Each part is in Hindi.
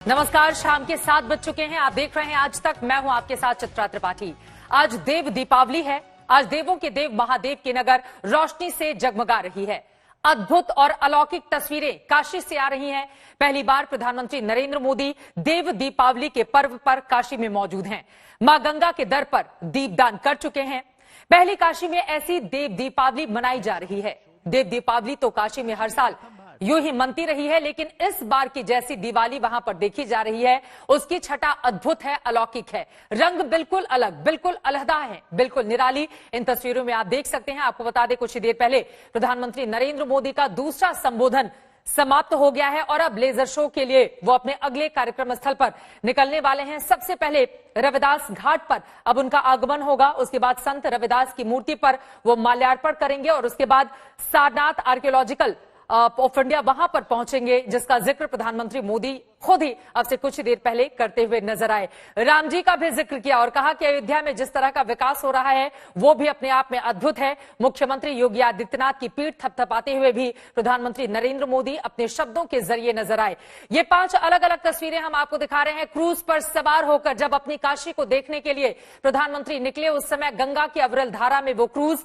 नमस्कार, शाम के 7 बज चुके हैं। आप देख रहे हैं आज तक। मैं हूं आपके साथ चित्रा त्रिपाठी। आज देव दीपावली है। आज देवों के देव महादेव की नगर रोशनी से जगमगा रही है। अद्भुत और अलौकिक तस्वीरें काशी से आ रही हैं। पहली बार प्रधानमंत्री नरेंद्र मोदी देव दीपावली के पर्व पर काशी में मौजूद हैं। मां गंगा के दर पर दीपदान कर चुके हैं। पहली काशी में ऐसी देव दीपावली मनाई जा रही है। देव दीपावली तो काशी में हर साल यूं ही मनती रही है, लेकिन इस बार की जैसी दिवाली वहां पर देखी जा रही है, उसकी छटा अद्भुत है, अलौकिक है। रंग बिल्कुल अलग, बिल्कुल अलहदा है, बिल्कुल निराली। इन तस्वीरों में आप देख सकते हैं। आपको बता दें, कुछ ही देर पहले प्रधानमंत्री नरेंद्र मोदी का दूसरा संबोधन समाप्त हो गया है और अब लेजर शो के लिए वो अपने अगले कार्यक्रम स्थल पर निकलने वाले हैं। सबसे पहले रविदास घाट पर अब उनका आगमन होगा। उसके बाद संत रविदास की मूर्ति पर वो माल्यार्पण करेंगे और उसके बाद सारनाथ आर्कियोलॉजिकल ऑफ इंडिया वहां पर पहुंचेंगे, जिसका जिक्र प्रधानमंत्री मोदी खुद ही अब से कुछ देर पहले करते हुए नजर आए। राम जी का भी जिक्र किया और कहा कि अयोध्या में जिस तरह का विकास हो रहा है वो भी अपने आप में अद्भुत है। मुख्यमंत्री योगी आदित्यनाथ की पीठ थपथपाते हुए भी प्रधानमंत्री नरेंद्र मोदी अपने शब्दों के जरिए नजर आए। ये 5 अलग अलग तस्वीरें हम आपको दिखा रहे हैं। क्रूज पर सवार होकर जब अपनी काशी को देखने के लिए प्रधानमंत्री निकले, उस समय गंगा की अविरल धारा में वो क्रूज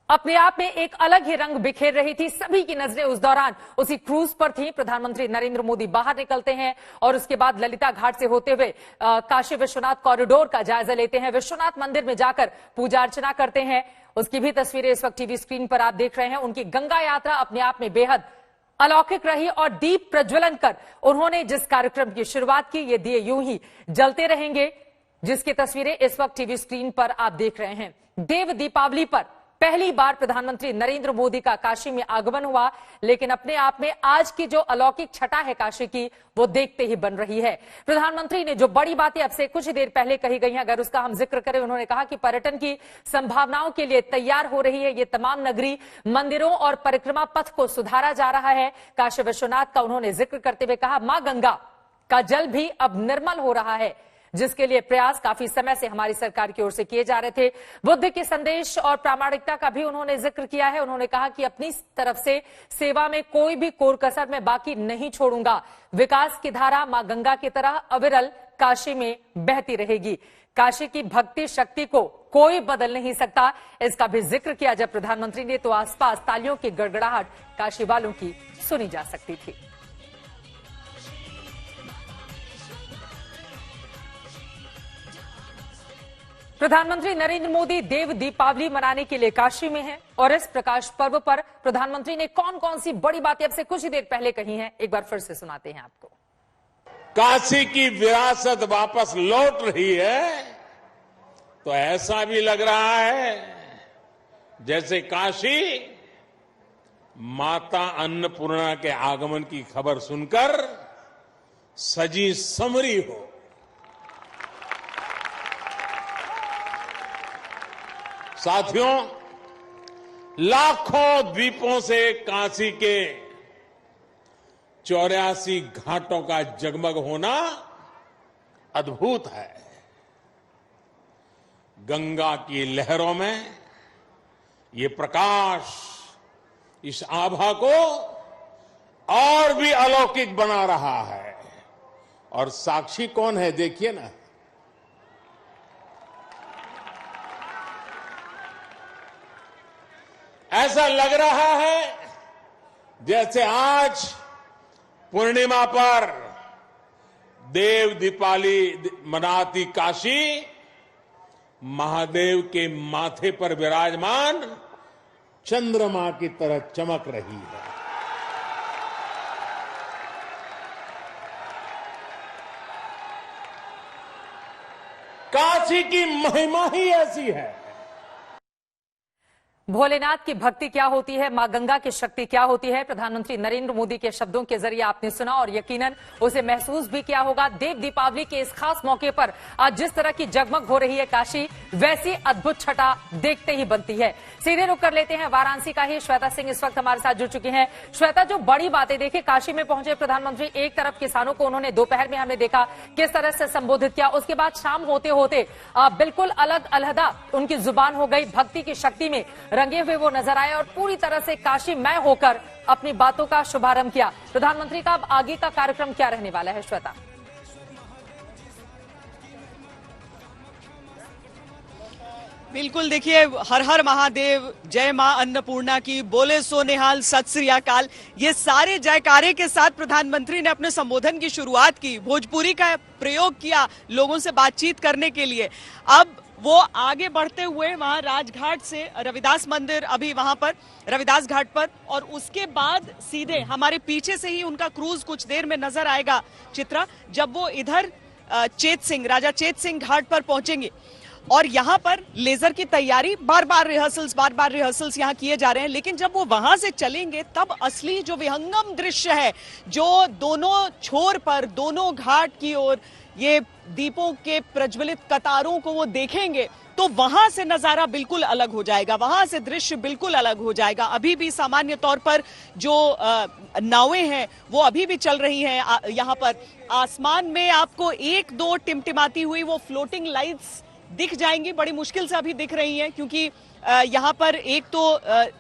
अपने आप में एक अलग ही रंग बिखेर रही थी। सभी की नजरें उस दौरान उसी क्रूज पर थी। प्रधानमंत्री नरेंद्र मोदी बाहर निकलते हैं और उसके बाद ललिता घाट से होते हुए काशी विश्वनाथ कॉरिडोर का जायजा लेते हैं। विश्वनाथ मंदिर में जाकर पूजा अर्चना करते हैं। उसकी भी तस्वीरें इस वक्त टीवी स्क्रीन पर आप देख रहे हैं। उनकी गंगा यात्रा अपने आप में बेहद अलौकिक रही और दीप प्रज्वलन कर उन्होंने जिस कार्यक्रम की शुरुआत की, ये दिए यूं ही जलते रहेंगे, जिसकी तस्वीरें इस वक्त टीवी स्क्रीन पर आप देख रहे हैं। देव दीपावली पर पहली बार प्रधानमंत्री नरेंद्र मोदी का काशी में आगमन हुआ, लेकिन अपने आप में आज की जो अलौकिक छटा है काशी की, वो देखते ही बन रही है। प्रधानमंत्री ने जो बड़ी बातें अब से कुछ देर पहले कही गई हैं, अगर उसका हम जिक्र करें, उन्होंने कहा कि पर्यटन की संभावनाओं के लिए तैयार हो रही है ये तमाम नगरी। मंदिरों और परिक्रमा पथ को सुधारा जा रहा है। काशी विश्वनाथ का उन्होंने जिक्र करते हुए कहा, मां गंगा का जल भी अब निर्मल हो रहा है, जिसके लिए प्रयास काफी समय से हमारी सरकार की ओर से किए जा रहे थे। बुद्ध के संदेश और प्रामाणिकता का भी उन्होंने जिक्र किया है। उन्होंने कहा कि अपनी तरफ से सेवा में कोई भी कोर कसर मैं बाकी नहीं छोड़ूंगा। विकास की धारा मां गंगा की तरह अविरल काशी में बहती रहेगी। काशी की भक्ति शक्ति को कोई बदल नहीं सकता, इसका भी जिक्र किया जब प्रधानमंत्री ने, तो आसपास तालियों की गड़गड़ाहट काशी वालों की सुनी जा सकती थी। प्रधानमंत्री नरेंद्र मोदी देव दीपावली मनाने के लिए काशी में हैं और इस प्रकाश पर्व पर प्रधानमंत्री ने कौन कौन सी बड़ी बातें अब से कुछ ही देर पहले कही हैं, एक बार फिर से सुनाते हैं आपको। काशी की विरासत वापस लौट रही है तो ऐसा भी लग रहा है जैसे काशी माता अन्नपूर्णा के आगमन की खबर सुनकर सजी समरी हो। साथियों, लाखों द्वीपों से काशी के 84 घाटों का जगमग होना अद्भुत है। गंगा की लहरों में ये प्रकाश इस आभा को और भी अलौकिक बना रहा है। और साक्षी कौन है, देखिए ना। ऐसा लग रहा है जैसे आज पूर्णिमा पर देव दीपावली मनाती काशी महादेव के माथे पर विराजमान चंद्रमा की तरह चमक रही है। काशी की महिमा ही ऐसी है। भोलेनाथ की भक्ति क्या होती है, मां गंगा की शक्ति क्या होती है, प्रधानमंत्री नरेंद्र मोदी के शब्दों के जरिए आपने सुना और यकीनन उसे महसूस भी किया होगा। देव दीपावली के इस खास मौके पर आज जिस तरह की जगमग हो रही है काशी, वैसी अद्भुत छटा देखते ही बनती है। सीधे रुक कर लेते हैं वाराणसी का ही। श्वेता सिंह इस वक्त हमारे साथ जुड़ चुकी हैं। श्वेता, जो बड़ी बातें देखिए, काशी में पहुंचे प्रधानमंत्री, एक तरफ किसानों को उन्होंने दोपहर में हमने देखा किस तरह से संबोधित किया, उसके बाद शाम होते होते बिल्कुल अलग अलहदा उनकी जुबान हो गई, भक्ति की शक्ति में रंगे हुए वो नजर आए और पूरी तरह से काशी मय होकर अपनी बातों का शुभारंभ किया। प्रधानमंत्री का अब आगे का कार्यक्रम क्या रहने वाला है, श्वेता? बिल्कुल, देखिए, हर हर महादेव, जय मां अन्नपूर्णा की, बोले सो निहाल, सत श्री अकाल, ये सारे जयकारे के साथ प्रधानमंत्री ने अपने संबोधन की शुरुआत की। भोजपुरी का प्रयोग किया लोगों से बातचीत करने के लिए। अब वो आगे बढ़ते हुए वहां राजघाट से रविदास मंदिर, अभी वहां पर रविदास घाट पर, और उसके बाद सीधे हमारे पीछे से ही उनका क्रूज कुछ देर में नजर आएगा चित्रा, जब वो इधर राजा चेत सिंह घाट पर पहुंचेंगे। और यहाँ पर लेजर की तैयारी, बार बार रिहर्सल्स यहाँ किए जा रहे हैं। लेकिन जब वो वहां से चलेंगे तब असली जो विहंगम दृश्य है, जो दोनों छोर पर, दोनों घाट की ओर ये दीपों के प्रज्वलित कतारों को वो देखेंगे, तो वहां से नजारा बिल्कुल अलग हो जाएगा, वहां से दृश्य बिल्कुल अलग हो जाएगा। अभी भी सामान्य तौर पर जो नावें हैं वो अभी भी चल रही हैं। यहाँ पर आसमान में आपको एक दो टिमटिमाती हुई वो फ्लोटिंग लाइट्स दिख जाएंगी, बड़ी मुश्किल से अभी दिख रही हैं, क्योंकि यहाँ पर एक तो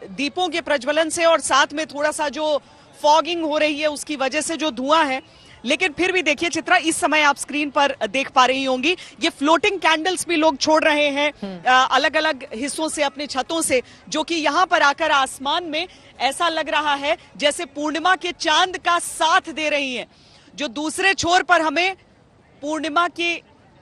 दीपों के प्रज्वलन से और साथ में थोड़ा सा जो फॉगिंग हो रही है उसकी वजह से जो धुआं है। लेकिन फिर भी देखिए चित्रा, इस समय आप स्क्रीन पर देख पा रही होंगी, ये फ्लोटिंग कैंडल्स भी लोग छोड़ रहे हैं अलग अलग हिस्सों से, अपने छतों से, जो कि यहाँ पर आकर आसमान में ऐसा लग रहा है जैसे पूर्णिमा के चांद का साथ दे रही हैं। जो दूसरे छोर पर हमें पूर्णिमा के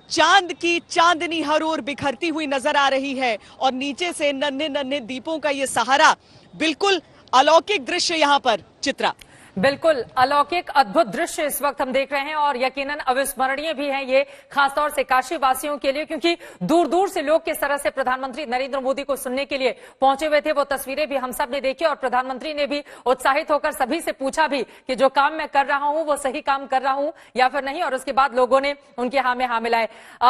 चांद की चांदनी हर ओर बिखरती हुई नजर आ रही है, और नीचे से नन्हे नन्हे दीपों का ये सहारा, बिल्कुल अलौकिक दृश्य यहाँ पर चित्रा। बिल्कुल अलौकिक अद्भुत दृश्य इस वक्त हम देख रहे हैं, और यकीनन अविस्मरणीय भी है ये, खासतौर से काशी वासियों के लिए, क्योंकि दूर दूर से लोग किस तरह से प्रधानमंत्री नरेंद्र मोदी को सुनने के लिए पहुंचे हुए थे, वो तस्वीरें भी हम सब ने देखी। और प्रधानमंत्री ने भी उत्साहित होकर सभी से पूछा भी कि जो काम मैं कर रहा हूं वो सही काम कर रहा हूं या फिर नहीं, और उसके बाद लोगों ने उनके हाँ में हाँ मिलाए।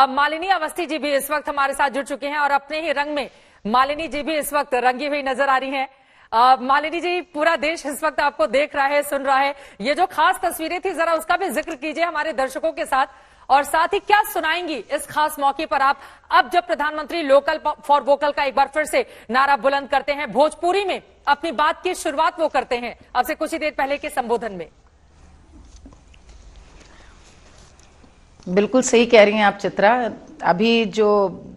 मालिनी अवस्थी जी भी इस वक्त हमारे साथ जुड़ चुके हैं, और अपने ही रंग में मालिनी जी भी इस वक्त रंगी हुई नजर आ रही है। मालिनी जी, पूरा देश इस वक्त आपको देख रहा है, सुन रहा है, ये जो खास तस्वीरें थी जरा उसका भी जिक्र कीजिए हमारे दर्शकों के साथ, और साथ ही क्या सुनाएंगी इस खास मौके पर आप, अब जब प्रधानमंत्री लोकल फॉर वोकल का एक बार फिर से नारा बुलंद करते हैं, भोजपुरी में अपनी बात की शुरुआत वो करते हैं अब से कुछ ही देर पहले के संबोधन में। बिल्कुल सही कह रही हैं आप चित्रा, अभी जो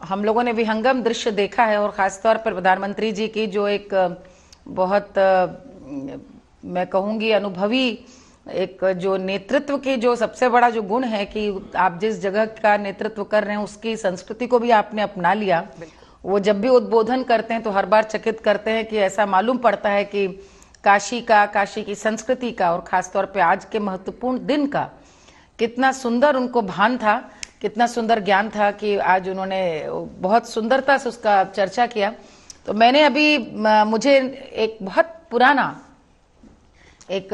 हम लोगों ने विहंगम दृश्य देखा है, और खासतौर पर प्रधानमंत्री जी की जो एक बहुत मैं कहूंगी अनुभवी, एक जो नेतृत्व की जो सबसे बड़ा जो गुण है कि आप जिस जगह का नेतृत्व कर रहे हैं उसकी संस्कृति को भी आपने अपना लिया। वो जब भी उद्बोधन करते हैं तो हर बार चकित करते हैं कि ऐसा मालूम पड़ता है कि काशी की संस्कृति का, और खासतौर पर आज के महत्वपूर्ण दिन का कितना सुंदर उनको भान था, कितना सुंदर ज्ञान था कि आज उन्होंने बहुत सुंदरता से उसका चर्चा किया। तो मैंने अभी मुझे एक बहुत पुराना एक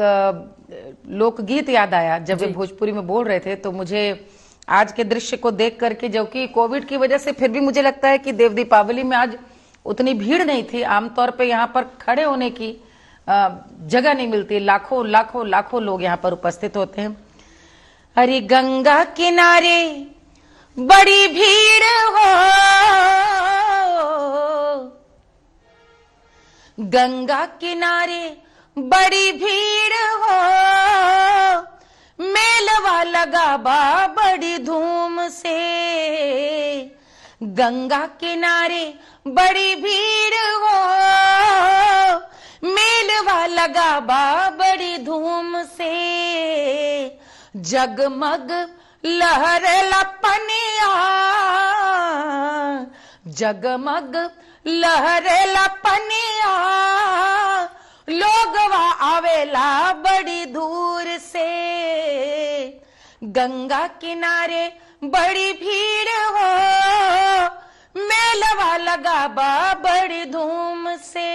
लोकगीत याद आया जब वे भोजपुरी में बोल रहे थे, तो मुझे आज के दृश्य को देख करके, जो कि कोविड की वजह से फिर भी मुझे लगता है कि देव दीपावली में आज उतनी भीड़ नहीं थी, आमतौर पे यहाँ पर खड़े होने की जगह नहीं मिलती, लाखों लाखों लाखों लोग यहाँ पर उपस्थित होते हैं। अरे गंगा किनारे बड़ी भीड़ हो, गंगा किनारे बड़ी भीड़ हो, मेलवा लगा बा बड़ी धूम से, गंगा किनारे बड़ी भीड़ हो, मेलवा लगा बा बड़ी धूम से, जगमग लहरेला पनिया, जगमग लहरेला पनिया, लोगवा आवेला बड़ी दूर से, गंगा किनारे बड़ी भीड़ हो, मेलवा लगा बा बड़ी धूम से।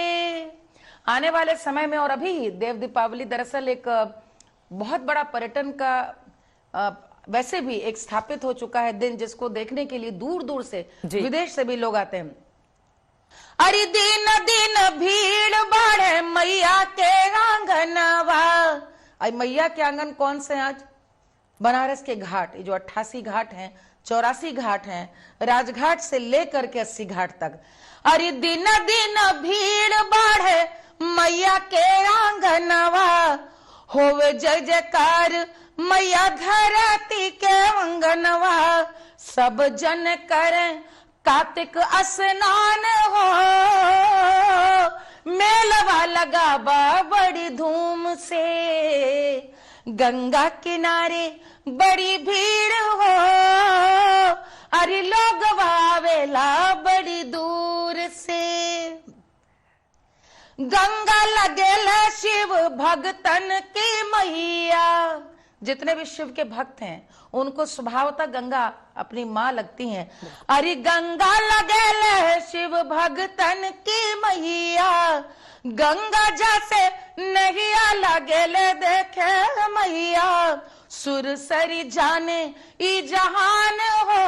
आने वाले समय में और अभी देव दीपावली दरअसल एक बहुत बड़ा पर्यटन का वैसे भी एक स्थापित हो चुका है दिन, जिसको देखने के लिए दूर दूर से विदेश से भी लोग आते हैं। अरे दिन दिन भीड़ बढ़े मैया के आंगनवा। मैया के आंगन कौन से आज? बनारस के घाट, ये जो 88 घाट हैं, 84 घाट हैं, राजघाट से लेकर के 80 घाट तक, अरे दिन दिन भीड़ बढ़े मैया के आंगनवा, होवे जय जयकार मैया धरती के अंगनवा, सब जन करें कार्तिक स्नान हो, मेलवा लगा बड़ी धूम से, गंगा किनारे बड़ी भीड़ हो, अरे लोग आवेला बड़ी दूर से, गंगा लगेला शिव भक्तन की मैया, जितने भी शिव के भक्त हैं उनको स्वभावतः गंगा अपनी माँ लगती हैं। अरे गंगा लगेले शिव भक्तन की मैया, गंगा जैसे नैया लगेले देखे मैया, सुरसरी जाने ई जहान हो,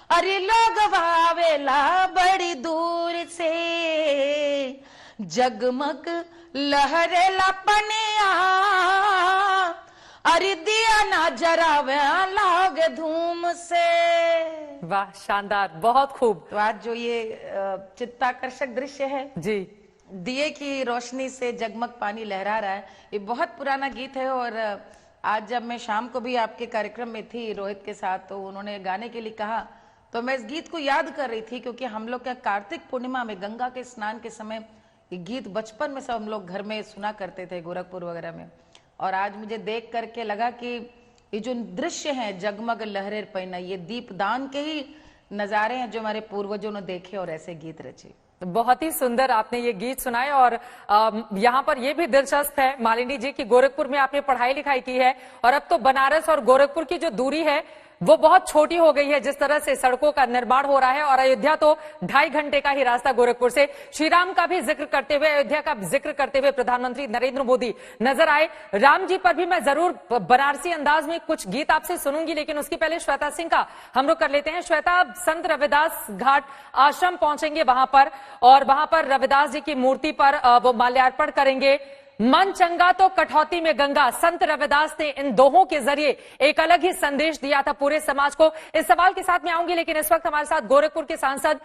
अरे लोग वावेला बड़ी दूर से, जगमग लहरेला पनिया, अरे दिया ना जरावे लागे धूम से। वाह, शानदार, बहुत खूब। तो आज जो ये चित्ताकर्षक दृश्य है जी, दिए की रोशनी से जगमग पानी लहरा रहा है, ये बहुत पुराना गीत है। और आज जब मैं शाम को भी आपके कार्यक्रम में थी रोहित के साथ, तो उन्होंने गाने के लिए कहा, तो मैं इस गीत को याद कर रही थी, क्योंकि हम लोग क्या कार्तिक पूर्णिमा में गंगा के स्नान के समय ये गीत बचपन में सब हम लोग घर में सुना करते थे, गोरखपुर वगैरह में। और आज मुझे देख करके लगा कि ये जो दृश्य है जगमग लहरे पैना, ये दीपदान के ही नजारे हैं जो हमारे पूर्वजों ने देखे और ऐसे गीत रचे। बहुत ही सुंदर आपने ये गीत सुनाए। और यहाँ पर ये भी दिलचस्प है मालिनी जी की गोरखपुर में आपने पढ़ाई लिखाई की है, और अब तो बनारस और गोरखपुर की जो दूरी है वो बहुत छोटी हो गई है, जिस तरह से सड़कों का निर्माण हो रहा है। और अयोध्या तो 2.5 घंटे का ही रास्ता गोरखपुर से। श्री राम का भी जिक्र करते हुए, अयोध्या का जिक्र करते हुए प्रधानमंत्री नरेंद्र मोदी नजर आए। राम जी पर भी मैं जरूर बनारसी अंदाज में कुछ गीत आपसे सुनूंगी, लेकिन उसकी पहले श्वेता सिंह का हम लोग कर लेते हैं। श्वेता, संत रविदास घाट आश्रम पहुंचेंगे वहां पर, और वहां पर रविदास जी की मूर्ति पर वो माल्यार्पण करेंगे। मन चंगा तो कठौती में गंगा, संत रविदास ने इन दोहों के जरिए एक अलग ही संदेश दिया था पूरे समाज को। इस सवाल के साथ मैं आऊंगी, लेकिन इस वक्त हमारे साथ गोरखपुर के सांसद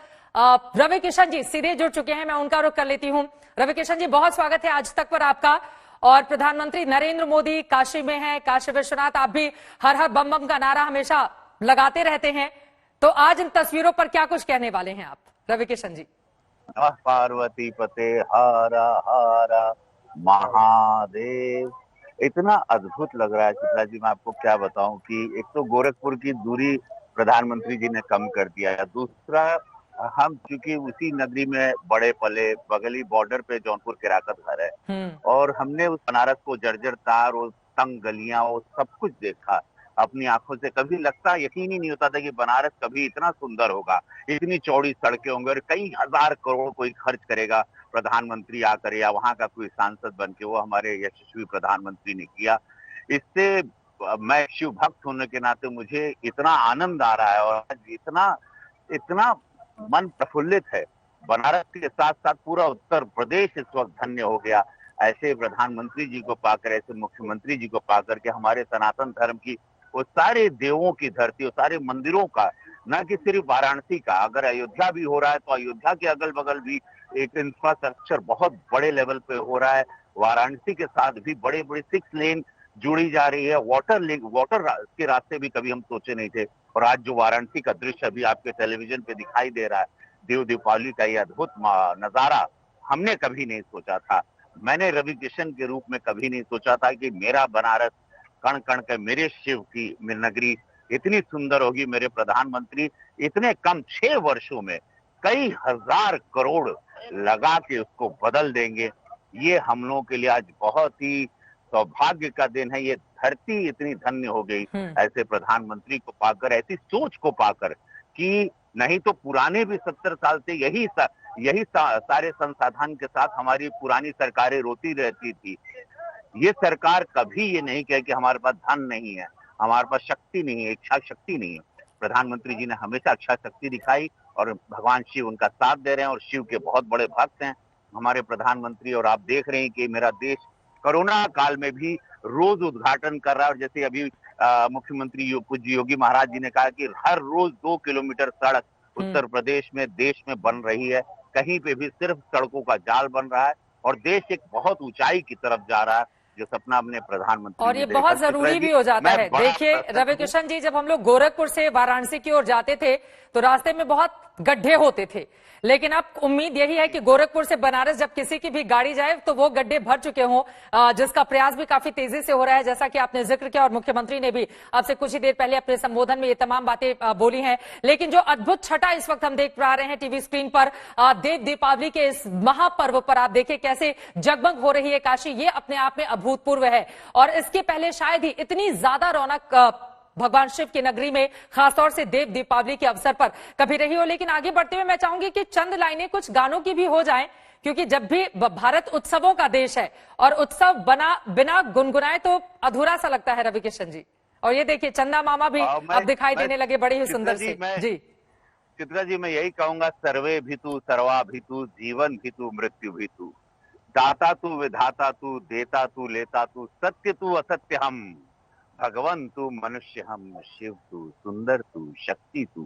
रवि किशन जी सीधे जुड़ चुके हैं, मैं उनका रुख कर लेती हूं। रवि किशन जी, बहुत स्वागत है आज तक पर आपका। और प्रधानमंत्री नरेंद्र मोदी काशी में हैं, काशी विश्वनाथ, आप भी हर हर बम बम का नारा हमेशा लगाते रहते हैं, तो आज इन तस्वीरों पर क्या कुछ कहने वाले हैं आप, रवि किशन जी? पार्वती पते हारा हारा महादेव, इतना अद्भुत लग रहा है चित्रा जी, मैं आपको क्या बताऊं कि एक तो गोरखपुर की दूरी प्रधानमंत्री जी ने कम कर दिया है, दूसरा हम चूंकि उसी नगरी में बड़े पले, बगली बॉर्डर पे जौनपुर केराकत घर है, और हमने उस बनारस को जर्जर तार, वो तंग गलियां, वो सब कुछ देखा अपनी आंखों से। कभी लगता, यकीन ही नहीं होता था कि बनारस कभी इतना सुंदर होगा, इतनी चौड़ी सड़कें होंगी, और कई हजार करोड़ कोई खर्च करेगा प्रधानमंत्री आकर या वहां का कोई सांसद बन के। वो हमारे यशस्वी प्रधानमंत्री ने किया। इससे मैं शिव भक्त होने के नाते मुझे इतना आनंद आ रहा है, और आज इतना इतना मन प्रफुल्लित है। बनारस के साथ साथ पूरा उत्तर प्रदेश इस वक्त धन्य हो गया ऐसे प्रधानमंत्री जी को पाकर, ऐसे मुख्यमंत्री जी को पाकर के। हमारे सनातन धर्म की वो सारे देवों की धरती, वो सारे मंदिरों का, न कि सिर्फ वाराणसी का, अगर अयोध्या भी हो रहा है तो अयोध्या के अगल बगल भी एक इंफ्रास्ट्रक्चर बहुत बड़े लेवल पे हो रहा है। वाराणसी के साथ भी बड़े बड़े 6 लेन जुड़ी जा रही है। वाटर के रास्ते भी कभी हम सोचे नहीं थे, और आज जो वाराणसी का दृश्य अभी आपके टेलीविजन पे दिखाई दे रहा है, देव दीपावली का ये अद्भुत नजारा, हमने कभी नहीं सोचा था। मैंने रवि किशन के रूप में कभी नहीं सोचा था कि मेरा बनारस, कण कण के मेरे शिव की नगरी इतनी सुंदर होगी। मेरे प्रधानमंत्री इतने कम 6 वर्षों में कई हजार करोड़ लगा के उसको बदल देंगे। ये हम लोगों के लिए आज बहुत ही सौभाग्य का दिन है। ये धरती इतनी धन्य हो गई ऐसे प्रधानमंत्री को पाकर, ऐसी सोच को पाकर, कि नहीं तो पुराने भी 70 साल से यही सारे संसाधन के साथ हमारी पुरानी सरकारें रोती रहती थी। ये सरकार कभी ये नहीं कहे कि हमारे पास धन नहीं है, हमारे पास शक्ति नहीं है, इच्छा शक्ति नहीं है। प्रधानमंत्री जी ने हमेशा इच्छा शक्ति दिखाई, और भगवान शिव उनका साथ दे रहे हैं, और शिव के बहुत बड़े भक्त हैं हमारे प्रधानमंत्री। और आप देख रहे हैं कि मेरा देश कोरोना काल में भी रोज उद्घाटन कर रहा है। और जैसे अभी मुख्यमंत्री पूज्य योगी महाराज जी ने कहा कि हर रोज 2 किलोमीटर सड़क उत्तर प्रदेश में, देश में बन रही है। कहीं पे भी सिर्फ सड़कों का जाल बन रहा है और देश एक बहुत ऊंचाई की तरफ जा रहा है, जो सपना अपने प्रधानमंत्री और ये बहुत जरूरी भी हो जाता है। देखिए रवि किशन जी, जब हम लोग गोरखपुर से वाराणसी की ओर जाते थे तो रास्ते में बहुत गड्ढे होते थे, लेकिन अब उम्मीद यही है कि गोरखपुर से बनारस जब किसी की भी गाड़ी जाए तो वो गड्ढे भर चुके हों, जिसका प्रयास भी काफी तेजी से हो रहा है, जैसा कि आपने जिक्र किया और मुख्यमंत्री ने भी आपसे कुछ ही देर पहले अपने संबोधन में ये तमाम बातें बोली हैं। लेकिन जो अद्भुत छठा इस वक्त हम देख पा रहे हैं टीवी स्क्रीन पर, देव दीपावली के इस महापर्व पर आप देखिए कैसे जगमग हो रही है काशी, ये अपने आप में अभूतपूर्व है। और इसके पहले शायद ही इतनी ज्यादा रौनक भगवान शिव की नगरी में खासतौर से देव दीपावली के अवसर पर कभी रही हो। लेकिन आगे बढ़ते हुए मैं चाहूंगी कि चंद लाइनें कुछ गानों की भी हो जाएं, क्योंकि जब भी भारत उत्सवों का देश है और उत्सव बिना गुनगुनाए तो अधूरा सा लगता है रवि किशन जी। और ये देखिए चंदा मामा भी अब दिखाई देने लगे, बड़ी ही सुंदर से। जी चित्रा जी, मैं यही कहूंगा, सर्वे भी तू, सर्वा भी तू, जीवन भी तू, मृत्यु भी तू, दाता तू, विधाता तू, देता तू, लेता तू, सत्य तू, असत्य हम, भगवन तू, मनुष्य हम, शिव तू, सुंदर तू, शक्ति तू,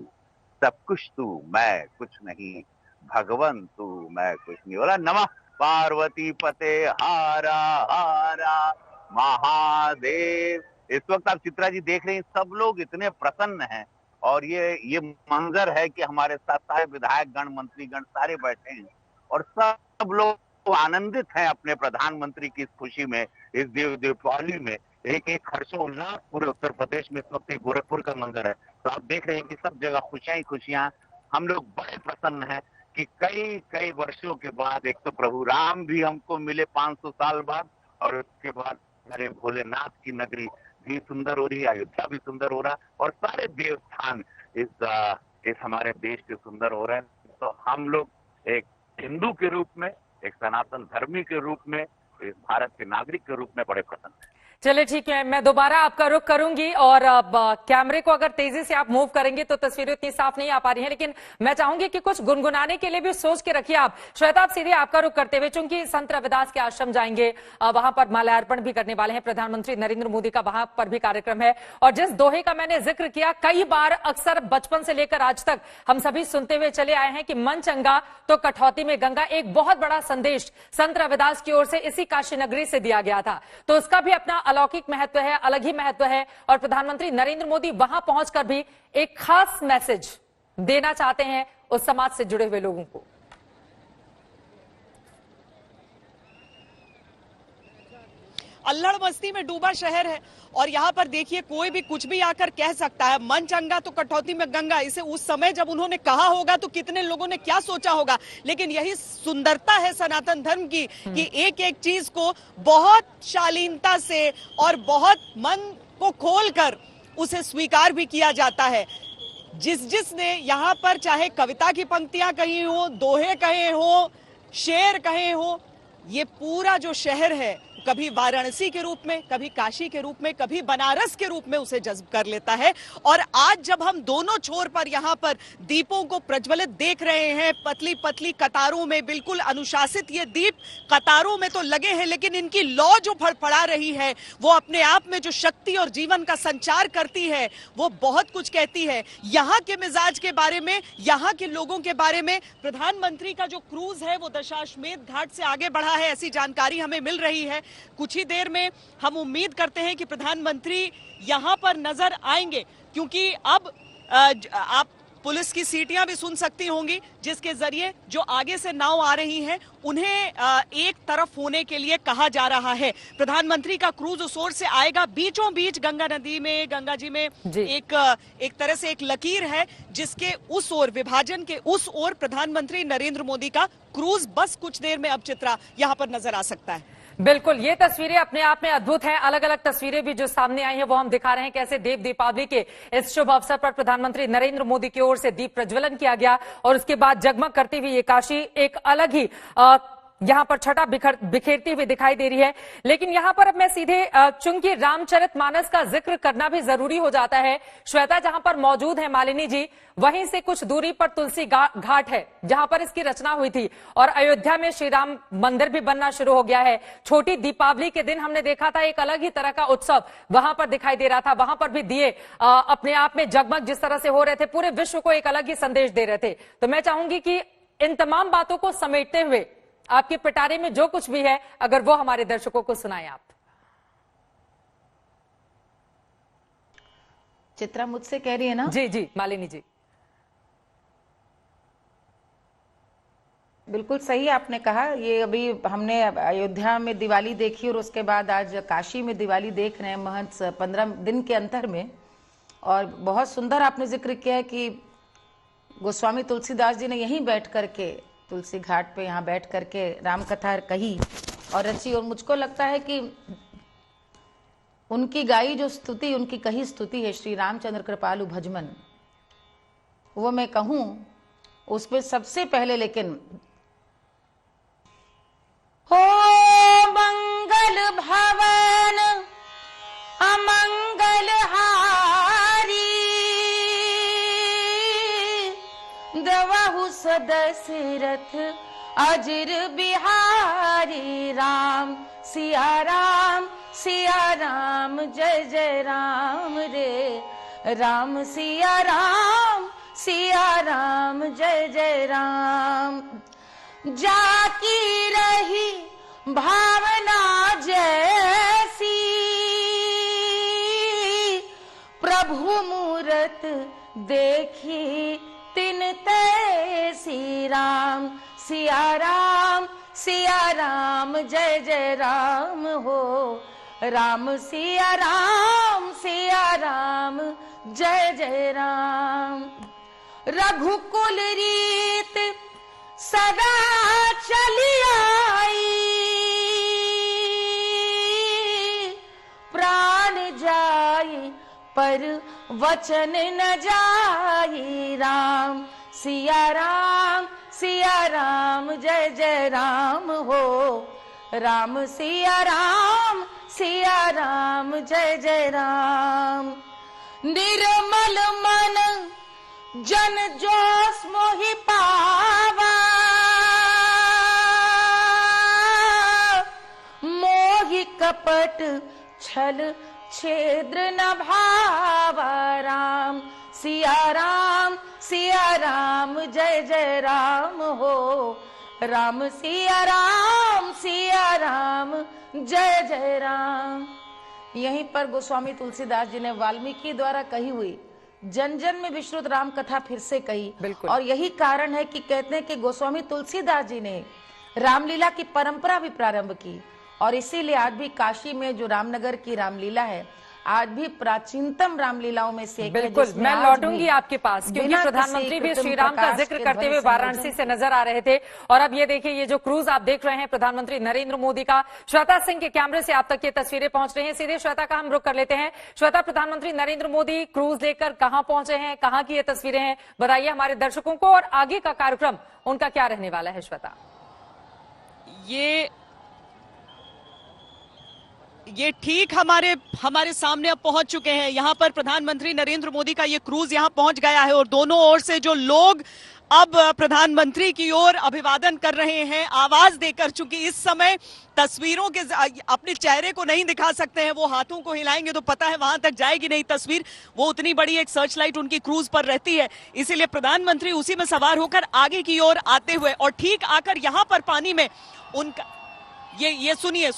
सब कुछ तू, मैं कुछ नहीं, भगवन तू, मैं कुछ नहीं। बोला नमः पार्वती पते हारा हारा महादेव। इस वक्त आप चित्रा जी देख रहे हैं, सब लोग इतने प्रसन्न हैं और ये मंजर है कि हमारे साथ सारे विधायक गण, मंत्री गण सारे बैठे हैं और सब लोग आनंदित हैं अपने प्रधानमंत्री की इस खुशी में, इस दीपावली में। एक हर्षोल्लास पूरे उत्तर प्रदेश में इस वक्त गोरखपुर का मंजर है। तो आप देख रहे हैं कि सब जगह खुशियां ही खुशियां। हम लोग बड़े प्रसन्न हैं कि कई वर्षों के बाद एक तो प्रभु राम भी हमको मिले 500 साल बाद, और उसके बाद हमारे भोलेनाथ की नगरी भी सुंदर हो रही है, अयोध्या भी सुंदर हो रहा है और सारे देवस्थान इस हमारे देश के सुंदर हो रहे हैं। तो हम लोग एक हिंदू के रूप में, एक सनातन धर्मी के रूप में, इस भारत के नागरिक के रूप में बड़े प्रसन्न हैं। चलिए ठीक है, मैं दोबारा आपका रुख करूंगी और कैमरे को अगर तेजी से आप मूव करेंगे तो तस्वीरें इतनी साफ नहीं आ पा रही हैं, लेकिन मैं चाहूंगी कि कुछ गुनगुनाने के लिए भी सोच के रखिए आप। श्वेता, आप सीधे आपका रुख करते हुए, चूंकि संत रविदास के आश्रम जाएंगे, वहां पर माल्यार्पण भी करने वाले हैं प्रधानमंत्री नरेंद्र मोदी का, वहां पर भी कार्यक्रम है। और जिस दोहे का मैंने जिक्र किया, कई बार अक्सर बचपन से लेकर आज तक हम सभी सुनते हुए चले आए हैं कि मन चंगा तो कठौती में गंगा, एक बहुत बड़ा संदेश संत रविदास की ओर से इसी काशी नगरी से दिया गया था। तो उसका भी अपना अलौकिक महत्व है, अलग ही महत्व है और प्रधानमंत्री नरेंद्र मोदी वहां पहुंचकर भी एक खास मैसेज देना चाहते हैं उस समाज से जुड़े हुए लोगों को। अल्लड़ मस्ती में डूबा शहर है और यहाँ पर देखिए कोई भी कुछ भी आकर कह सकता है, मन चंगा तो कटौती में गंगा। इसे उस समय जब उन्होंने कहा होगा तो कितने लोगों ने क्या सोचा होगा। लेकिन यही सुंदरता है सनातन धर्म की कि एक एक चीज को बहुत शालीनता से और बहुत मन को खोलकर उसे स्वीकार भी किया जाता है। जिसने यहाँ पर चाहे कविता की पंक्तियां कही हो, दोहे कहे हो, शेर कहे हो, ये पूरा जो शहर है कभी वाराणसी के रूप में, कभी काशी के रूप में, कभी बनारस के रूप में उसे जज्ब कर लेता है। और आज जब हम दोनों छोर पर यहाँ पर दीपों को प्रज्वलित देख रहे हैं, पतली पतली कतारों में, बिल्कुल अनुशासित ये दीप कतारों में तो लगे हैं, लेकिन इनकी लौ जो फड़फड़ा रही है वो अपने आप में जो शक्ति और जीवन का संचार करती है वो बहुत कुछ कहती है। यहाँ के मिजाज के बारे में, यहाँ के लोगों के बारे में प्रधानमंत्री का जो क्रूज है वो दशाश्वमेध घाट से आगे बढ़ा है, ऐसी जानकारी हमें मिल रही है। कुछ ही देर में हम उम्मीद करते हैं कि प्रधानमंत्री यहां पर नजर आएंगे, क्योंकि अब आप पुलिस की सीटियां भी सुन सकती होंगी जिसके जरिए जो आगे से नाव आ रही हैं उन्हें एक तरफ होने के लिए कहा जा रहा है। प्रधानमंत्री का क्रूज उस ओर से आएगा, बीचों बीच गंगा नदी में, गंगा जी में एक तरह से एक लकीर है जिसके उस ओर, विभाजन के उस ओर प्रधानमंत्री नरेंद्र मोदी का क्रूज बस कुछ देर में अब चित्रा यहां पर नजर आ सकता है। बिल्कुल, ये तस्वीरें अपने आप में अद्भुत हैं। अलग अलग तस्वीरें भी जो सामने आई हैं वो हम दिखा रहे हैं कैसे देव दीपावली के इस शुभ अवसर पर प्रधानमंत्री नरेंद्र मोदी की ओर से दीप प्रज्वलन किया गया और उसके बाद जगमग करती हुई ये काशी एक अलग ही यहां पर छटा बिखेरती हुई दिखाई दे रही है। लेकिन यहां पर अब मैं सीधे चूंकि रामचरितमानस का जिक्र करना भी जरूरी हो जाता है, श्वेता जहां पर मौजूद है मालिनी जी, वहीं से कुछ दूरी पर तुलसी घाट है जहां पर इसकी रचना हुई थी और अयोध्या में श्री राम मंदिर भी बनना शुरू हो गया है। छोटी दीपावली के दिन हमने देखा था एक अलग ही तरह का उत्सव वहां पर दिखाई दे रहा था, वहां पर भी दिए अपने आप में जगमग जिस तरह से हो रहे थे, पूरे विश्व को एक अलग ही संदेश दे रहे थे। तो मैं चाहूंगी कि इन तमाम बातों को समेटते हुए आपके पिटारे में जो कुछ भी है, अगर वो हमारे दर्शकों को सुनाएं आप। चित्रा मुझसे कह रही है ना? जी जी मालिनी जी, बिल्कुल सही आपने कहा। ये अभी हमने अयोध्या में दिवाली देखी और उसके बाद आज काशी में दिवाली देख रहे हैं महज 15 दिन के अंतर में। और बहुत सुंदर आपने जिक्र किया है कि गोस्वामी तुलसीदास जी ने यहीं बैठ करके, तुलसी घाट पे यहाँ बैठ करके राम कथा कही और रची। और मुझको लगता है कि उनकी गाई जो स्तुति, उनकी कही स्तुति है श्री रामचंद्र कृपालु भजमन, वो मैं कहूं उसमें सबसे पहले लेकिन हो मंगल भवन अमंगल हारी, दवहु सदशरथ अजर बिहारी, राम सिया राम जय जय राम रे, राम सिया राम जय जय राम। जाकी रही भावना जैसी, प्रभु मूरत देखी तिन तैसी, राम सिया राम जय जय राम हो, राम सिया राम जय जय राम। रघुकुल रीत सदा चली आई, प्राण जाई पर वचन न जाई, राम सिया राम जय जय राम हो, राम सिया राम जय जय राम। निर्मल मन जन जोश मोहि पावा, मोहि कपट छल छेद्र न भावा, राम सिया राम जय जय राम हो, राम सिया राम जय जय राम। यहीं पर गोस्वामी तुलसीदास जी ने वाल्मीकि द्वारा कही हुई जन जन में विश्रुत राम कथा फिर से कही। और यही कारण है कि कहते हैं कि गोस्वामी तुलसीदास जी ने रामलीला की परंपरा भी प्रारंभ की। और इसीलिए आज भी काशी में जो रामनगर की रामलीला है, आज भी प्राचीनतम रामलीलाओं में से एक है। बिल्कुल, मैं लौटूंगी आपके पास, क्योंकि प्रधानमंत्री भी श्री राम का जिक्र करते हुए वाराणसी से नजर आ रहे थे। और अब ये देखिए, ये जो क्रूज आप देख रहे हैं प्रधानमंत्री नरेंद्र मोदी का, श्वेता सिंह के कैमरे से आप तक ये तस्वीरें पहुंच रही हैं। सीधे श्वेता का हम रुख कर लेते हैं। श्वेता, प्रधानमंत्री नरेंद्र मोदी क्रूज लेकर कहां पहुंचे हैं, कहां की ये तस्वीरें हैं, बताइए हमारे दर्शकों को, और आगे का कार्यक्रम उनका क्या रहने वाला है? श्वेता, ये ठीक हमारे सामने अब पहुंच चुके हैं। यहाँ पर प्रधानमंत्री नरेंद्र मोदी का ये क्रूज यहाँ पहुंच गया है और दोनों ओर से जो लोग अब प्रधानमंत्री की ओर अभिवादन कर रहे हैं आवाज देकर, चूंकि इस समय तस्वीरों के अपने चेहरे को नहीं दिखा सकते हैं, वो हाथों को हिलाएंगे तो पता है वहां तक जाएगी नहीं तस्वीर, वो उतनी बड़ी एक सर्च लाइट उनकी क्रूज पर रहती है। इसीलिए प्रधानमंत्री उसी में सवार होकर आगे की ओर आते हुए और ठीक आकर यहाँ पर पानी में उनका ये सुनिए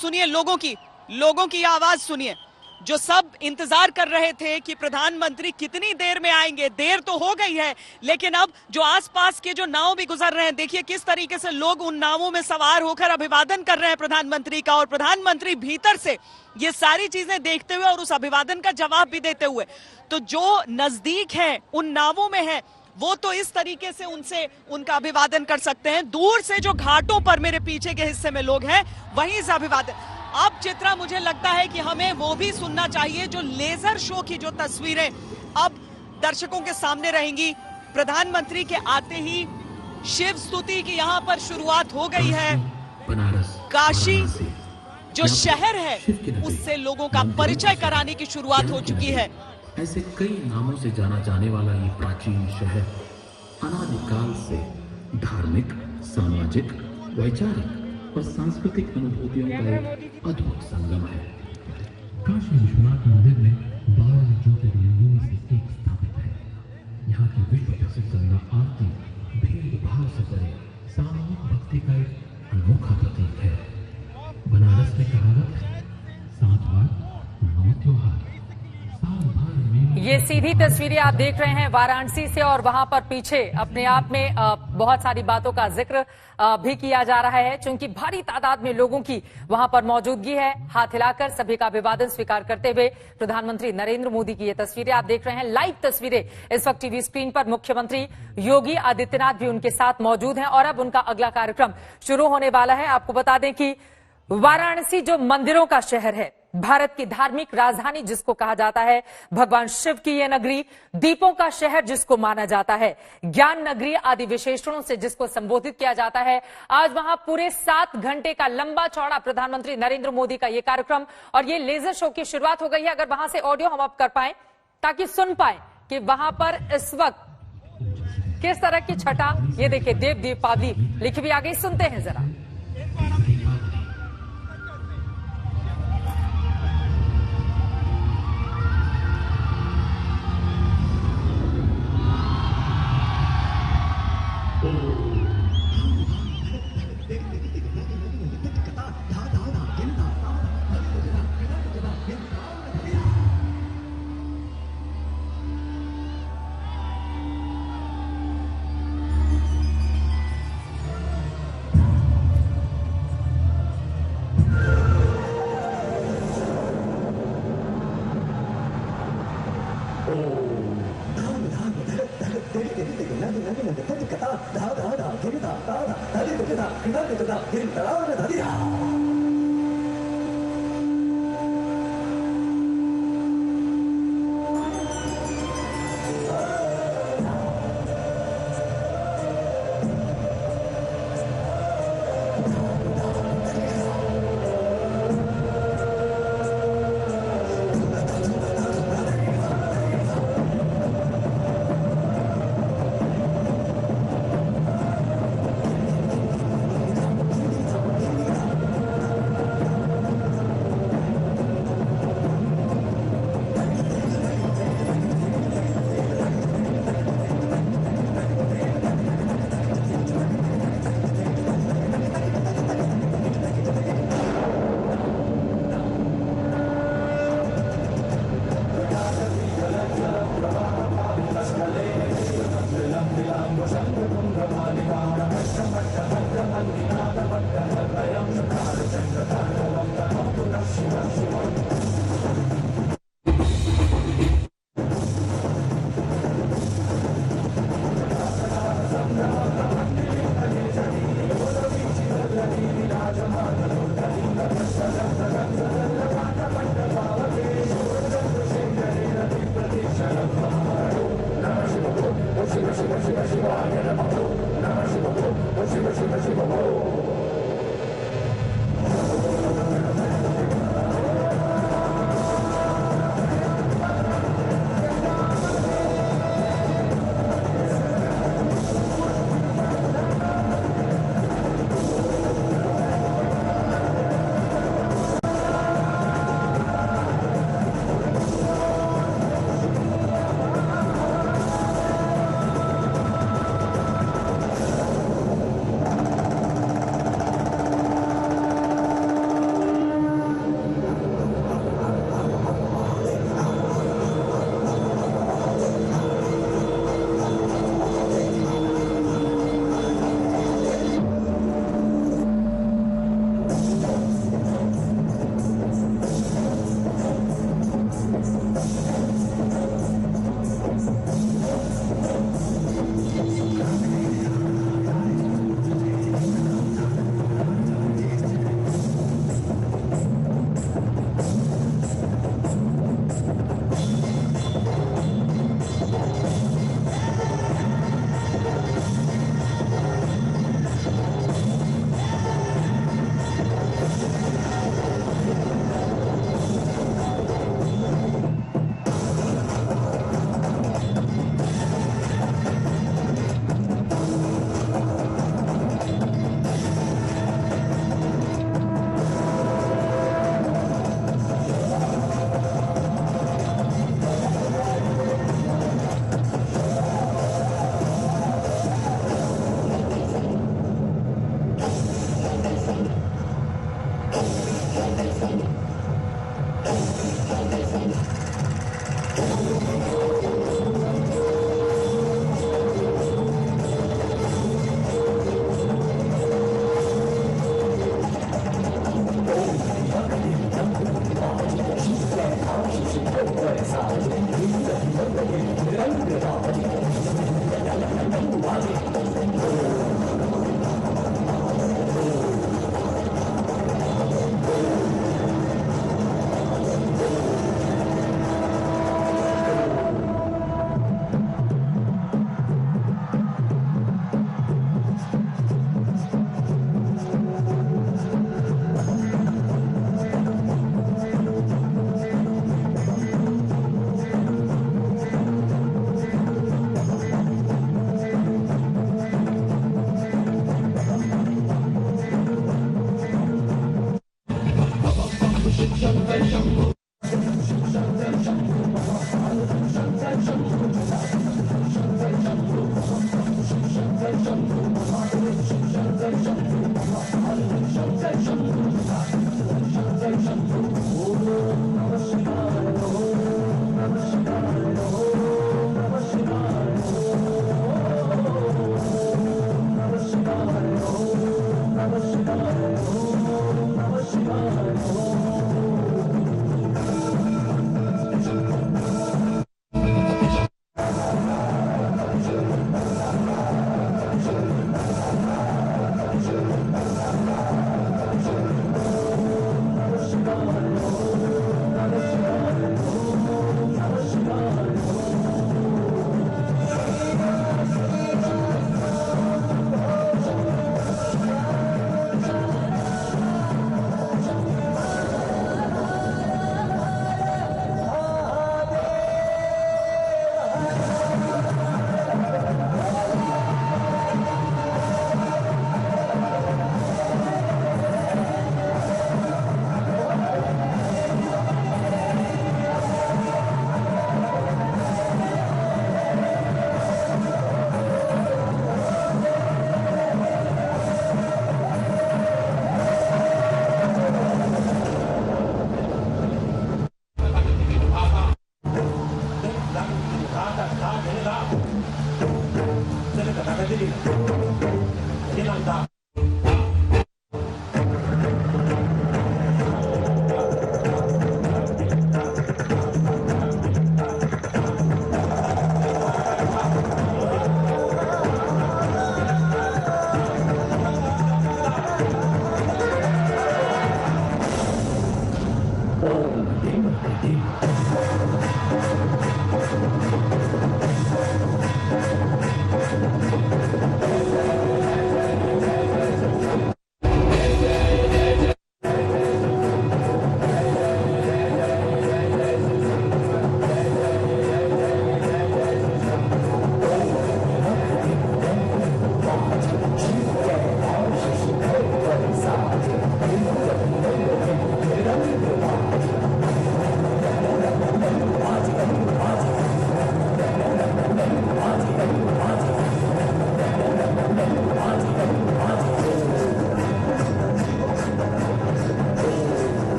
लोगों की आवाज सुनिए, जो सब इंतजार कर रहे थे कि प्रधानमंत्री कितनी देर में आएंगे। देर तो हो गई है, लेकिन अब जो आसपास के जो नाव भी गुजर रहे हैं, देखिए किस तरीके से लोग उन नावों में सवार होकर अभिवादन कर रहे हैं प्रधानमंत्री का, और प्रधानमंत्री भीतर से ये सारी चीजें देखते हुए और उस अभिवादन का जवाब भी देते हुए। तो जो नजदीक है उन नावों में है, वो तो इस तरीके से उनका अभिवादन कर सकते हैं। दूर से जो घाटों पर मेरे पीछे के हिस्से में लोग हैं, वहीं से अभिवादन। अब चित्रा, मुझे लगता है कि हमें वो भी सुनना चाहिए जो लेजर शो की जो तस्वीरें अब दर्शकों के सामने रहेंगी। प्रधानमंत्री के आते ही शिव स्तुति की यहाँ पर शुरुआत हो गई है। बनारस, काशी वाराणसी, जो शहर है उससे लोगों का परिचय कराने की शुरुआत हो चुकी है। ऐसे कई नामों से जाना जाने वाला ये प्राचीन शहर अनादिकाल से धार्मिक, सामाजिक, वैचारिक और सांस्कृतिक अनुभूतियों का एक अद्भुत संगम है। काशी विश्वनाथ मंदिर में 12 ज्योतिर्लिंगों में से एक स्थापित है। यहाँ की विश्व प्रसिद्ध गंगा आरती भेदभाव से परे सामूहिक भक्ति का एक अनोखा प्रतीक है। बनारस में कहावत है, 7 बार 9 त्योहार। ये सीधी तस्वीरें आप देख रहे हैं वाराणसी से और वहां पर पीछे अपने आप में बहुत सारी बातों का जिक्र भी किया जा रहा है, क्योंकि भारी तादाद में लोगों की वहां पर मौजूदगी है। हाथ हिलाकर सभी का अभिवादन स्वीकार करते हुए प्रधानमंत्री नरेंद्र मोदी की ये तस्वीरें आप देख रहे हैं। लाइव तस्वीरें इस वक्त टीवी स्क्रीन पर। मुख्यमंत्री योगी आदित्यनाथ भी उनके साथ मौजूद हैं और अब उनका अगला कार्यक्रम शुरू होने वाला है। आपको बता दें कि वाराणसी जो मंदिरों का शहर है, भारत की धार्मिक राजधानी जिसको कहा जाता है, भगवान शिव की यह नगरी, दीपों का शहर जिसको माना जाता है, ज्ञान नगरी आदि विशेषणों से जिसको संबोधित किया जाता है, आज वहां पूरे 7 घंटे का लंबा चौड़ा प्रधानमंत्री नरेंद्र मोदी का यह कार्यक्रम और ये लेजर शो की शुरुआत हो गई है। अगर वहां से ऑडियो हम अप कर पाए ताकि सुन पाए कि वहां पर इस वक्त किस तरह की छटा, ये देखिए देव दीपावली लिखी भी आ गई, सुनते हैं जरा।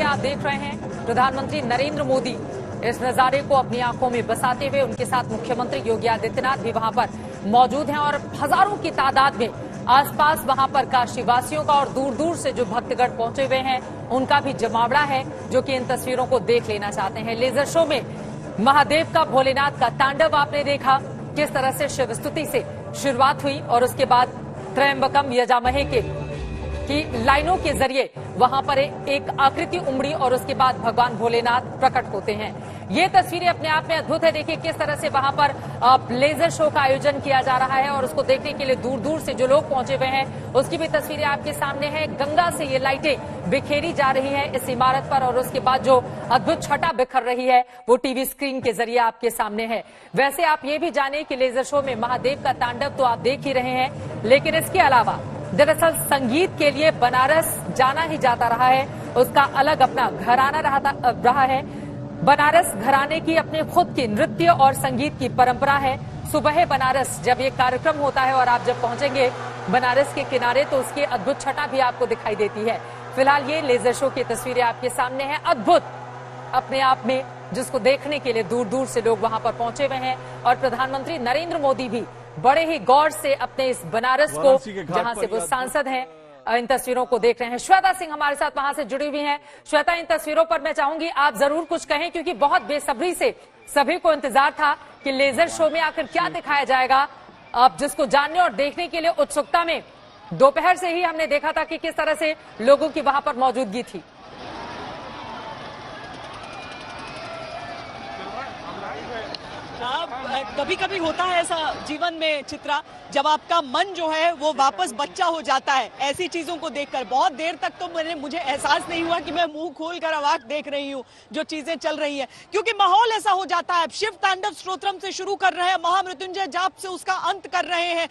आप देख रहे हैं प्रधानमंत्री नरेंद्र मोदी इस नजारे को अपनी आंखों में बसाते हुए, उनके साथ मुख्यमंत्री योगी आदित्यनाथ भी वहां पर मौजूद हैं और हजारों की तादाद में आसपास वहां पर काशीवासियों का और दूर दूर से जो भक्तगण पहुंचे हुए हैं उनका भी जमावड़ा है, जो कि इन तस्वीरों को देख लेना चाहते हैं। लेजर शो में महादेव का, भोलेनाथ का तांडव आपने देखा, किस तरह से शिव स्तुति से शुरुआत हुई और उसके बाद त्रयंबकम यजामहे की लाइनों के जरिए वहां पर एक आकृति उमड़ी और उसके बाद भगवान भोलेनाथ प्रकट होते हैं। ये तस्वीरें अपने आप में अद्भुत है। देखिए किस तरह से वहां पर लेजर शो का आयोजन किया जा रहा है और उसको देखने के लिए दूर दूर से जो लोग पहुंचे हुए हैं उसकी भी तस्वीरें आपके सामने है। गंगा से ये लाइटें बिखेरी जा रही है इस इमारत पर और उसके बाद जो अद्भुत छटा बिखर रही है वो टीवी स्क्रीन के जरिए आपके सामने है। वैसे आप ये भी जाने कि लेजर शो में महादेव का तांडव तो आप देख ही रहे हैं, लेकिन इसके अलावा दरअसल संगीत के लिए बनारस जाना ही जाता रहा है, उसका अलग अपना घराना रहा है। बनारस घराने की अपने खुद की नृत्य और संगीत की परंपरा है। सुबह बनारस जब ये कार्यक्रम होता है और आप जब पहुंचेंगे बनारस के किनारे तो उसकी अद्भुत छटा भी आपको दिखाई देती है। फिलहाल ये लेजर शो की तस्वीरें आपके सामने हैं। अद्भुत अपने आप में, जिसको देखने के लिए दूर दूर से लोग वहां पर पहुंचे हुए हैं और प्रधानमंत्री नरेंद्र मोदी भी बड़े ही गौर से अपने इस बनारस को, जहां से वो सांसद हैं, इन तस्वीरों को देख रहे हैं। श्वेता सिंह हमारे साथ वहां से जुड़ी हुई हैं। श्वेता, इन तस्वीरों पर मैं चाहूंगी आप जरूर कुछ कहें, क्योंकि बहुत बेसब्री से सभी को इंतजार था कि लेजर शो में आखिर क्या दिखाया जाएगा, अब जिसको जानने और देखने के लिए उत्सुकता में दोपहर से ही हमने देखा था कि किस तरह से लोगों की वहां पर मौजूदगी थी। कभी कभी होता है ऐसा जीवन में चित्रा, जब आपका मन जो है वो वापस बच्चा हो जाता है ऐसी चीजों को देखकर। बहुत देर तक तो मुझे एहसास नहीं हुआ कि मैं मुंह खोलकर अवाक देख रही हूँ जो चीजें चल रही हैं, क्योंकि माहौल ऐसा हो जाता है। शिव तांडव स्तोत्रम से शुरू कर रहे हैं, महामृत्युंजय जाप से उसका अंत कर रहे हैं।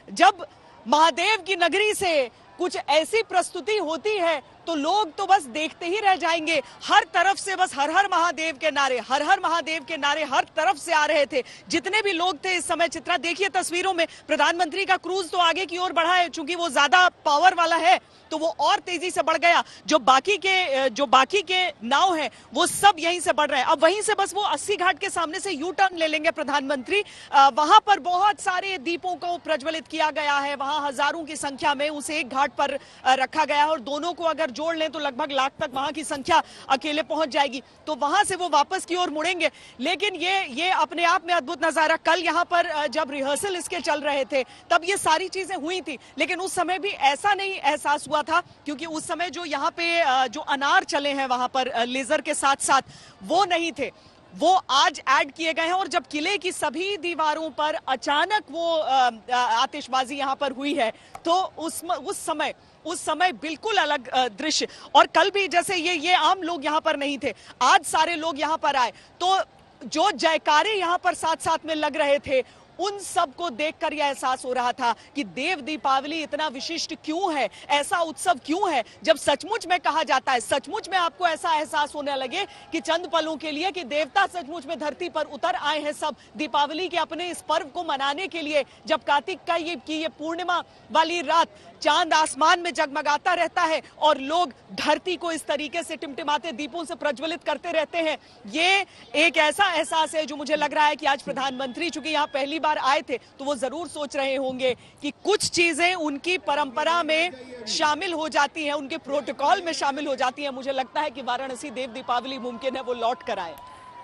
जब महादेव की नगरी से कुछ ऐसी प्रस्तुति होती है तो लोग तो बस देखते ही रह जाएंगे। हर तरफ से बस हर हर महादेव के नारे, हर हर महादेव के नारे हर तरफ से आ रहे थे। जितने भी लोग थे इस समय, चित्रा देखिए तस्वीरों में, प्रधानमंत्री का क्रूज तो आगे की ओर बढ़ा है, चूंकि वो ज्यादा पावर वाला है तो वो और तेजी से बढ़ गया। जो बाकी के नाव हैं वो सब यहीं से बढ़ रहे हैं। अब वहीं से बस वो 80 घाट के सामने से यू टर्न ले लेंगे प्रधानमंत्री। वहां पर बहुत सारे दीपों को प्रज्वलित किया गया है, वहां हजारों की संख्या में उसे एक घाट पर रखा गया है और दोनों को अगर जोड़ लें तो लगभग लाख तक वहां की संख्या अकेले पहुंच जाएगी। तो वहां से वो वापस की ओर मुड़ेंगे। लेकिन ये अपने आप में अद्भुत नजारा। कल यहाँ पर जब रिहर्सल इसके चल रहे थे तब ये सारी चीजें हुई थी, लेकिन उस समय भी ऐसा नहीं एहसास हुआ था, क्योंकि उस समय जो यहाँ पे जो अनार चले हैं वहां पर लेजर के साथ साथ, वो नहीं थे, वो आज ऐड किए गए हैं। और जब किले की सभी दीवारों पर अचानक वो आतिशबाजी यहाँ पर हुई है तो उस समय बिल्कुल अलग दृश्य। और कल भी जैसे ये आम लोग यहाँ पर नहीं थे, आज सारे लोग यहाँ पर आए तो जो जयकारे यहाँ पर साथ साथ में लग रहे थे उन सब को देखकर यह एहसास हो रहा था कि देव दीपावली इतना विशिष्ट क्यों है, ऐसा उत्सव क्यों है। जब सचमुच में कहा जाता है, सचमुच में आपको ऐसा एहसास होने लगे कि चंद पलों के लिए कि देवता सचमुच में धरती पर उतर आए हैं सब दीपावली के अपने इस पर्व को मनाने के लिए। जब कार्तिक का ये पूर्णिमा वाली रात चांद आसमान में जगमगाता रहता है और लोग धरती को इस तरीके से टिमटिमाते दीपों से प्रज्वलित करते रहते हैं, ये एक ऐसा एहसास है जो मुझे लग रहा है कि आज प्रधानमंत्री चूंकि यहाँ पहली बार आए थे तो वो जरूर सोच रहे होंगे कि कुछ चीजें उनकी परंपरा में शामिल हो जाती हैं, उनके प्रोटोकॉल में शामिल हो जाती हैं। मुझे लगता है कि वाराणसी देव दीपावली मुमकिन है वो लौट कर आए।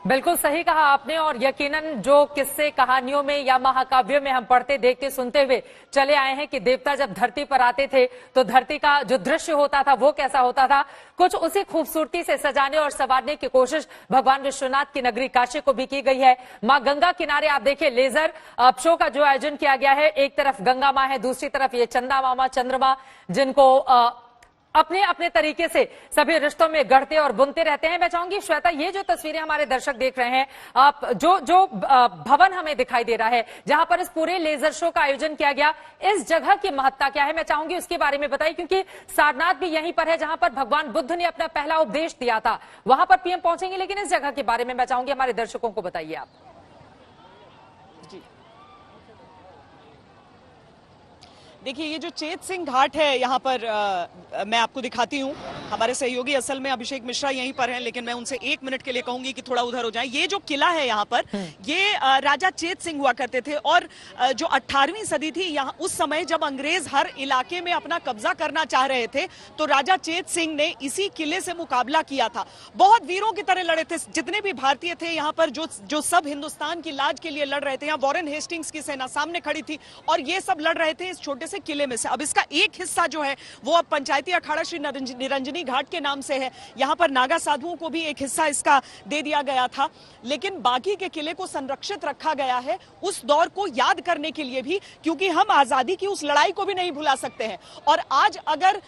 बिल्कुल सही कहा आपने, और यकीनन जो किस्से कहानियों में या महाकाव्यों में हम पढ़ते देखते सुनते हुए चले आए हैं कि देवता जब धरती पर आते थे तो धरती का जो दृश्य होता था वो कैसा होता था, कुछ उसी खूबसूरती से सजाने और संवारने की कोशिश भगवान विश्वनाथ की नगरी काशी को भी की गई है। मां गंगा किनारे आप देखिए लेजर शो का जो आयोजन किया गया है, एक तरफ गंगा मां है, दूसरी तरफ ये चंदा मामा चंद्रमा, जिनको अपने अपने तरीके से सभी रिश्तों में गढ़ते और बुनते रहते हैं। मैं चाहूंगी श्वेता, ये जो तस्वीरें हमारे दर्शक देख रहे हैं, आप जो भवन हमें दिखाई दे रहा है जहां पर इस पूरे लेजर शो का आयोजन किया गया, इस जगह की महत्ता क्या है, मैं चाहूंगी उसके बारे में बताइए, क्योंकि सारनाथ भी यहीं पर है जहां पर भगवान बुद्ध ने अपना पहला उपदेश दिया था। वहां पर पीएम पहुंचेंगे, लेकिन इस जगह के बारे में मैं चाहूंगी हमारे दर्शकों को बताइए आप। देखिए, ये जो चेत सिंह घाट है यहाँ पर मैं आपको दिखाती हूँ। हमारे सहयोगी असल में अभिषेक मिश्रा यहीं पर हैं, लेकिन मैं उनसे 1 मिनट के लिए कहूंगी कि थोड़ा उधर हो जाएं। ये जो किला है यहाँ पर, ये राजा चेत सिंह हुआ करते थे और जो 18वीं सदी थी, यहाँ उस समय जब अंग्रेज हर इलाके में अपना कब्जा करना चाह रहे थे तो राजा चेत सिंह ने इसी किले से मुकाबला किया था। बहुत वीरों की तरह लड़े थे। जितने भी भारतीय थे यहाँ पर जो सब हिंदुस्तान की लाज के लिए लड़ रहे थे, यहाँ वॉरेन हेस्टिंग्स की सेना सामने खड़ी थी और ये सब लड़ रहे थे इस छोटे से किले में से। अब इसका एक हिस्सा जो है वो अब पंचायती अखाड़ा श्री निरंजनी घाट के नाम से है। यहाँ पर नागा साधुओं को भी एक हिस्सा इसका दे दिया गया था, लेकिन बाकी के किले को संरक्षित रखा गया है उस दौर को याद करने के लिए भी, क्योंकि हम आजादी की उस लड़ाई को भी नहीं भुला सकते हैं। और आज अगर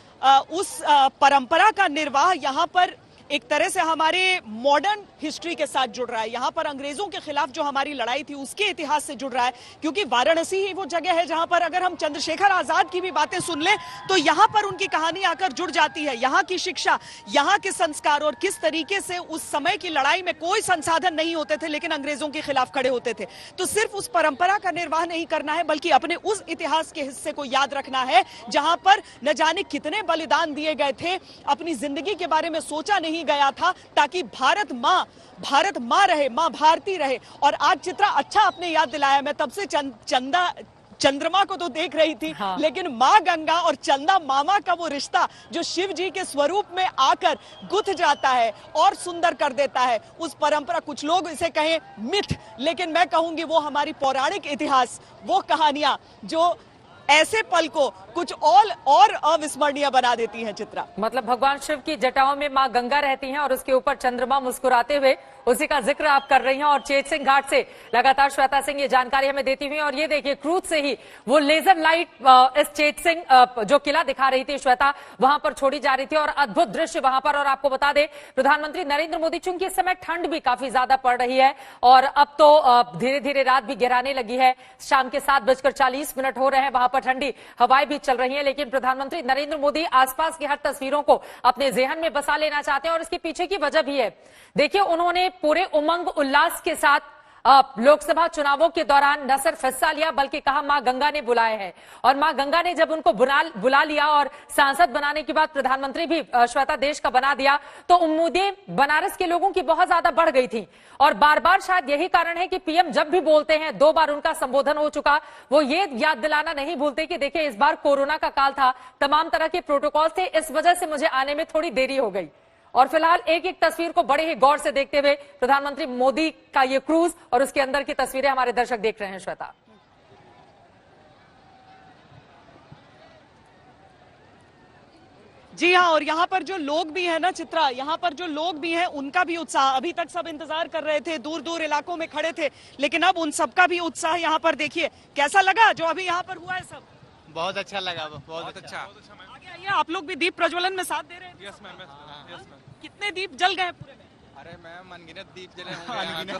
उस परंपरा का निर्वाह यहाँ पर एक तरह से हमारे मॉडर्न हिस्ट्री के साथ जुड़ रहा है। यहाँ पर अंग्रेजों के खिलाफ जो हमारी लड़ाई थी उसके इतिहास से जुड़ रहा है, क्योंकि वाराणसी ही वो जगह है जहां पर अगर हम चंद्रशेखर आजाद की भी बातें सुन लें तो यहाँ पर उनकी कहानी आकर जुड़ जाती है। यहाँ की शिक्षा, यहाँ के संस्कार और किस तरीके से उस समय की लड़ाई में कोई संसाधन नहीं होते थे लेकिन अंग्रेजों के खिलाफ खड़े होते थे। तो सिर्फ उस परंपरा का निर्वाह नहीं करना है बल्कि अपने उस इतिहास के हिस्से को याद रखना है जहां पर न जाने कितने बलिदान दिए गए थे, अपनी जिंदगी के बारे में सोचा नहीं गया था ताकि भारत माँ रहे, माँ भारती रहे। और आज चित्रा अच्छा आपने याद दिलाया, मैं तब से चंद्रमा को तो देख रही थी, हाँ। लेकिन माँ गंगा और चंदा मामा का वो रिश्ता जो शिव जी के स्वरूप में आकर गुथ जाता है और सुंदर कर देता है, उस परंपरा, कुछ लोग इसे कहें मिथ, लेकिन मैं कहूंगी वो हमारी पौराणिक इतिहास, वो कहानियां जो ऐसे पल को कुछ और अविस्मरणीय बना देती हैं। चित्रा, मतलब भगवान शिव की जटाओं में मां गंगा रहती हैं और उसके ऊपर चंद्रमा मुस्कुराते हुए, उसी का जिक्र आप कर रही हैं। और चेतसिंह घाट से लगातार श्वेता सिंह ये जानकारी हमें देती हुई। और ये देखिए क्रूज से ही वो लेजर लाइट इस चेतसिंह जो किला दिखा रही थी श्वेता, वहां पर छोड़ी जा रही थी और अद्भुत दृश्य वहां पर। और आपको बता दें प्रधानमंत्री नरेंद्र मोदी, चूंकि इस समय ठंड भी काफी ज्यादा पड़ रही है और अब तो धीरे धीरे रात भी गहराने लगी है, शाम के 7:40 हो रहे हैं, वहां पर ठंडी हवाएं भी चल रही है, लेकिन प्रधानमंत्री नरेंद्र मोदी आसपास की हर तस्वीरों को अपने जेहन में बसा लेना चाहते हैं। और इसके पीछे की वजह भी है, देखिए उन्होंने पूरे उमंग उल्लास के साथ लोकसभा चुनावों के दौरान न सिर्फ हिस्सा लिया बल्कि कहा मां गंगा ने बुलाया है। और मां गंगा ने जब उनको बुला लिया और सांसद बनाने के बाद प्रधानमंत्री भी श्वेता देश का बना दिया, तो उम्मीदें बनारस के लोगों की बहुत ज्यादा बढ़ गई थी। और बार बार शायद यही कारण है कि पीएम जब भी बोलते हैं, 2 बार उनका संबोधन हो चुका, वो ये याद दिलाना नहीं भूलते कि देखिए इस बार कोरोना का काल था, तमाम तरह के प्रोटोकॉल थे, इस वजह से मुझे आने में थोड़ी देरी हो गई। और फिलहाल एक एक तस्वीर को बड़े ही गौर से देखते हुए प्रधानमंत्री मोदी का ये क्रूज और उसके अंदर की तस्वीरें हमारे दर्शक देख रहे हैं। श्वेता, जी हाँ, और यहाँ पर जो लोग भी हैं ना चित्रा, यहाँ पर जो लोग भी हैं उनका भी उत्साह, अभी तक सब इंतजार कर रहे थे, दूर दूर इलाकों में खड़े थे, लेकिन अब उन सबका भी उत्साह यहाँ पर देखिए। कैसा लगा जो अभी यहाँ पर हुआ है? सब बहुत अच्छा लगा, बहुत अच्छा। आगे आइए, आप लोग भी दीप प्रज्वलन में साथ दे रहे हैं? Yes ma'am. कितने दीप जल गए पूरे में? अरे मैम अनगिनत दीप जले होंगे,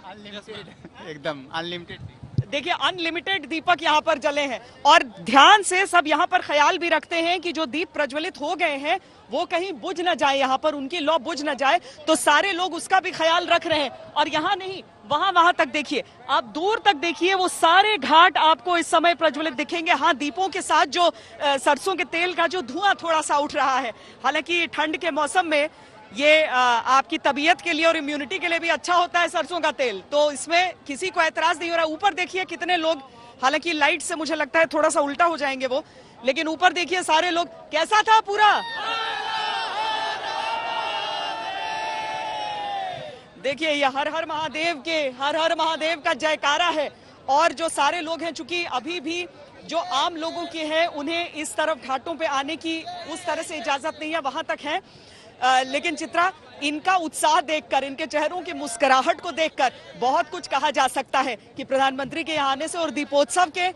अनलिमिटेड, एकदम अनलिमिटेड। देखिए अनलिमिटेड दीपक यहाँ पर जले हैं और ध्यान से सब यहाँ पर ख्याल भी रखते हैं कि जो दीप प्रज्वलित हो गए हैं वो कहीं बुझ न जाए, यहाँ पर उनकी लौ बुझ न जाए, तो सारे लोग उसका भी ख्याल रख रहे हैं। और यहाँ नहीं, वहां तक देखिए, आप दूर तक देखिए, वो सारे घाट आपको इस समय प्रज्वलित दिखेंगे। हाँ, दीपों के साथ जो सरसों के तेल का जो धुआं थोड़ा सा उठ रहा है, हालांकि ठंड के मौसम में ये आपकी तबीयत के लिए और इम्यूनिटी के लिए भी अच्छा होता है सरसों का तेल, तो इसमें किसी को एतराज नहीं हो रहा। ऊपर देखिए कितने लोग, हालांकि लाइट से मुझे लगता है थोड़ा सा उल्टा हो जाएंगे वो, लेकिन ऊपर देखिए सारे लोग। कैसा था पूरा? देखिए ये हर हर महादेव का जयकारा है। और जो सारे लोग हैं, चूंकि अभी भी जो आम लोगों के हैं उन्हें इस तरफ घाटों पे आने की उस तरह से इजाजत नहीं है, वहां तक है, लेकिन चित्रा, इनका उत्साह देखकर, इनके चेहरों की मुस्कुराहट को देखकर बहुत कुछ कहा जा सकता है कि प्रधानमंत्री के यहाँ आने से और दीपोत्सव के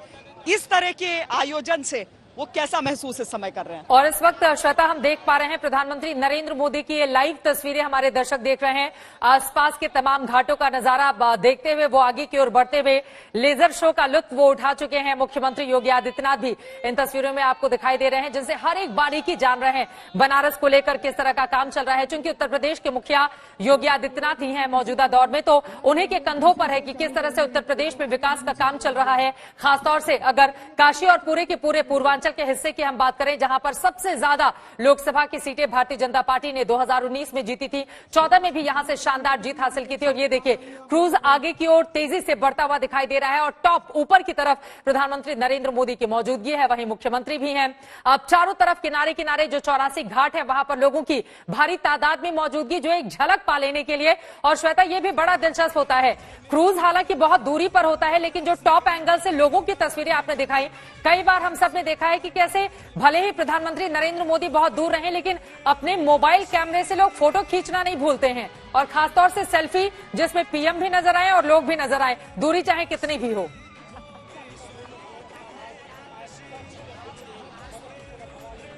इस तरह के आयोजन से वो कैसा महसूस इस समय कर रहे हैं। और इस वक्त श्वेता हम देख पा रहे हैं प्रधानमंत्री नरेंद्र मोदी की ये लाइव तस्वीरें हमारे दर्शक देख रहे हैं। आसपास के तमाम घाटों का नजारा देखते हुए वो आगे की ओर बढ़ते हुए लेजर शो का लुत्फ वो उठा चुके हैं। मुख्यमंत्री योगी आदित्यनाथ भी इन तस्वीरों में आपको दिखाई दे रहे हैं, जिनसे हर एक बारीकी जान रहे हैं बनारस को लेकर किस तरह का काम चल रहा है। चूंकि उत्तर प्रदेश के मुखिया योगी आदित्यनाथ ही हैं मौजूदा दौर में, तो उन्हीं के कंधों पर है कि किस तरह से उत्तर प्रदेश में विकास का काम चल रहा है। खासतौर से अगर काशी और पूरे के पूरे पूर्वांचल के हिस्से की हम बात करें, जहां पर सबसे ज्यादा लोकसभा की सीटें भारतीय जनता पार्टी ने 2019 में जीती थी, 14 में भी यहां से शानदार जीत हासिल की थी। और ये देखिए क्रूज आगे की ओर तेजी से बढ़ता हुआ दिखाई दे रहा है और टॉप ऊपर की तरफ प्रधानमंत्री नरेंद्र मोदी की मौजूदगी है, वहीं मुख्यमंत्री भी हैं। अब चारों तरफ किनारे किनारे जो 84 घाट है, वहां पर लोगों की भारी तादाद में मौजूदगी, जो एक झलक पा लेने के लिए। और श्वेता, ये भी बड़ा दिलचस्प होता है, क्रूज हालांकि बहुत दूरी पर होता है, लेकिन जो टॉप एंगल से लोगों की तस्वीरें आपने दिखाई, कई बार हम सब ने देखा है कि कैसे भले ही प्रधानमंत्री नरेंद्र मोदी बहुत दूर रहे, लेकिन अपने मोबाइल कैमरे से लोग फोटो खींचना नहीं भूलते हैं, और खासतौर से सेल्फी, जिसमें पीएम भी नजर आए और लोग भी नजर आए, दूरी चाहे कितनी भी हो।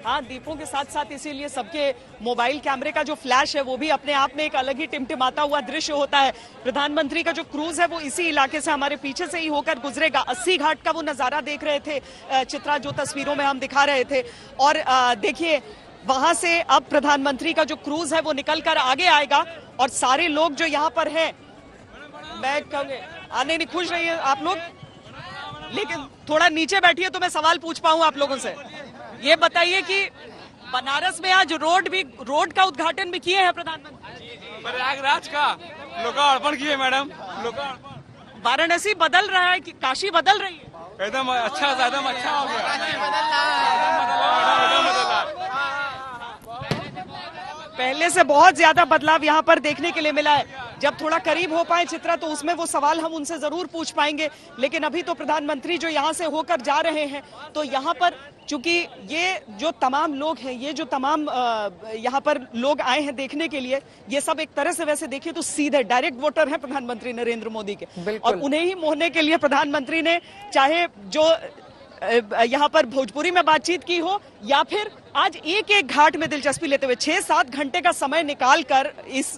हाँ, दीपों के साथ साथ इसीलिए सबके मोबाइल कैमरे का जो फ्लैश है वो भी अपने आप में एक अलग ही टिमटिमाता हुआ दृश्य होता है। प्रधानमंत्री का जो क्रूज है वो इसी इलाके से, हमारे पीछे से ही होकर गुजरेगा। 80 घाट का वो नजारा देख रहे थे चित्रा, जो तस्वीरों में हम दिखा रहे थे। और देखिए वहां से अब प्रधानमंत्री का जो क्रूज है वो निकल कर आगे आएगा और सारे लोग जो यहाँ पर हैं, मैं आने नहीं खुश रही है आप लोग, लेकिन थोड़ा नीचे बैठिए तो मैं सवाल पूछ पाऊं आप लोगों से। ये बताइए कि बनारस में आज रोड का उद्घाटन भी किए हैं प्रधानमंत्री? प्रयागराज का लोकार्पण किए मैडम, लोकार्पण। वाराणसी बदल रहा है कि काशी बदल रही है? एकदम अच्छा हो गया। पहले से बहुत ज्यादा बदलाव यहाँ पर देखने के लिए मिला है। जब थोड़ा करीब हो पाए चित्रा तो उसमें वो सवाल हम उनसे जरूर पूछ पाएंगे, लेकिन अभी तो प्रधानमंत्री जो यहाँ से होकर जा रहे हैं तो यहाँ पर चूंकि ये जो तमाम लोग हैं, ये जो तमाम यहाँ पर लोग आए हैं देखने के लिए, ये सब एक तरह से वैसे देखिए तो सीधे डायरेक्ट वोटर हैं प्रधानमंत्री नरेंद्र मोदी के, और उन्हें ही मोहने के लिए प्रधानमंत्री ने चाहे जो यहाँ पर भोजपुरी में बातचीत की हो या फिर आज एक एक घाट में दिलचस्पी लेते हुए 6-7 घंटे का समय निकालकर इस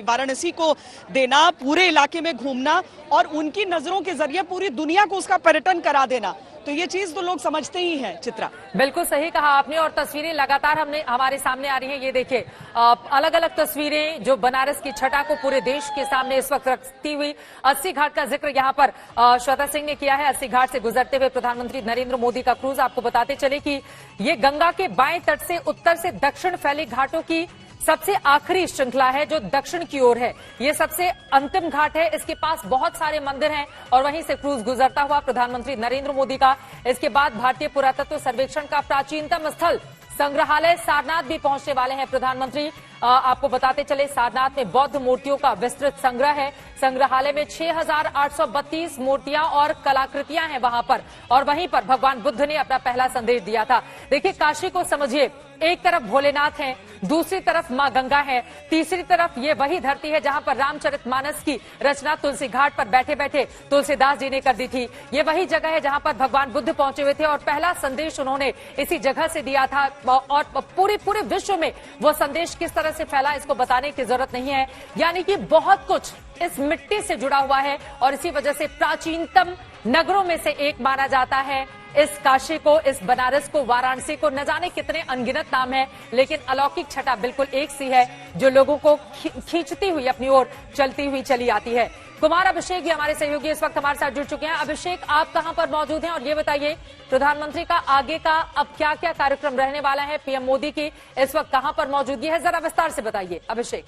वाराणसी को देना, पूरे इलाके में घूमना और उनकी नजरों के जरिए पूरी दुनिया को उसका पर्यटन करा देना, तो ये चीज तो लोग समझते ही हैं। चित्रा, बिल्कुल सही कहा आपने, और तस्वीरें लगातार हमारे सामने आ रही हैं। ये देखिए अलग अलग तस्वीरें जो बनारस की छटा को पूरे देश के सामने इस वक्त रखती हुई। 80 घाट का जिक्र यहाँ पर श्वेता सिंह ने किया है। 80 घाट से गुजरते हुए प्रधानमंत्री नरेंद्र मोदी का क्रूज। आपको बताते चले कि ये गंगा के बाएं तट से उत्तर से दक्षिण फैले घाटों की सबसे आखिरी श्रृंखला है जो दक्षिण की ओर है। ये सबसे अंतिम घाट है, इसके पास बहुत सारे मंदिर हैं और वहीं से क्रूज गुजरता हुआ प्रधानमंत्री नरेंद्र मोदी का। इसके बाद भारतीय पुरातत्व सर्वेक्षण का प्राचीनतम स्थल संग्रहालय सारनाथ भी पहुंचने वाले हैं प्रधानमंत्री। आपको बताते चले सारनाथ में बौद्ध मूर्तियों का विस्तृत संग्रह है। संग्रहालय में 6,832 मूर्तियां और कलाकृतियां हैं वहां पर, और वहीं पर भगवान बुद्ध ने अपना पहला संदेश दिया था। देखिए काशी को समझिए, एक तरफ भोलेनाथ हैं, दूसरी तरफ मां गंगा है, तीसरी तरफ ये वही धरती है जहां पर रामचरितमानस की रचना तुलसी घाट पर बैठे बैठे तुलसीदास जी ने कर दी थी। ये वही जगह है जहां पर भगवान बुद्ध पहुंचे हुए थे और पहला संदेश उन्होंने इसी जगह से दिया था। और पूरे विश्व में वो संदेश किस तरह से फैला इसको बताने की जरूरत नहीं है। यानी कि बहुत कुछ इस मिट्टी से जुड़ा हुआ है और इसी वजह से प्राचीनतम नगरों में से एक माना जाता है इस काशी को, इस बनारस को, वाराणसी को। न जाने कितने अनगिनत नाम है, लेकिन अलौकिक छटा बिल्कुल एक सी है जो लोगों को खींचती हुई अपनी ओर चलती हुई चली आती है। कुमार अभिषेक ये हमारे सहयोगी इस वक्त हमारे साथ जुड़ चुके हैं। अभिषेक, आप कहां पर मौजूद हैं और ये बताइए प्रधानमंत्री का आगे का अब क्या क्या कार्यक्रम रहने वाला है? पीएम मोदी की इस वक्त कहां पर मौजूदगी है, जरा विस्तार से बताइए अभिषेक।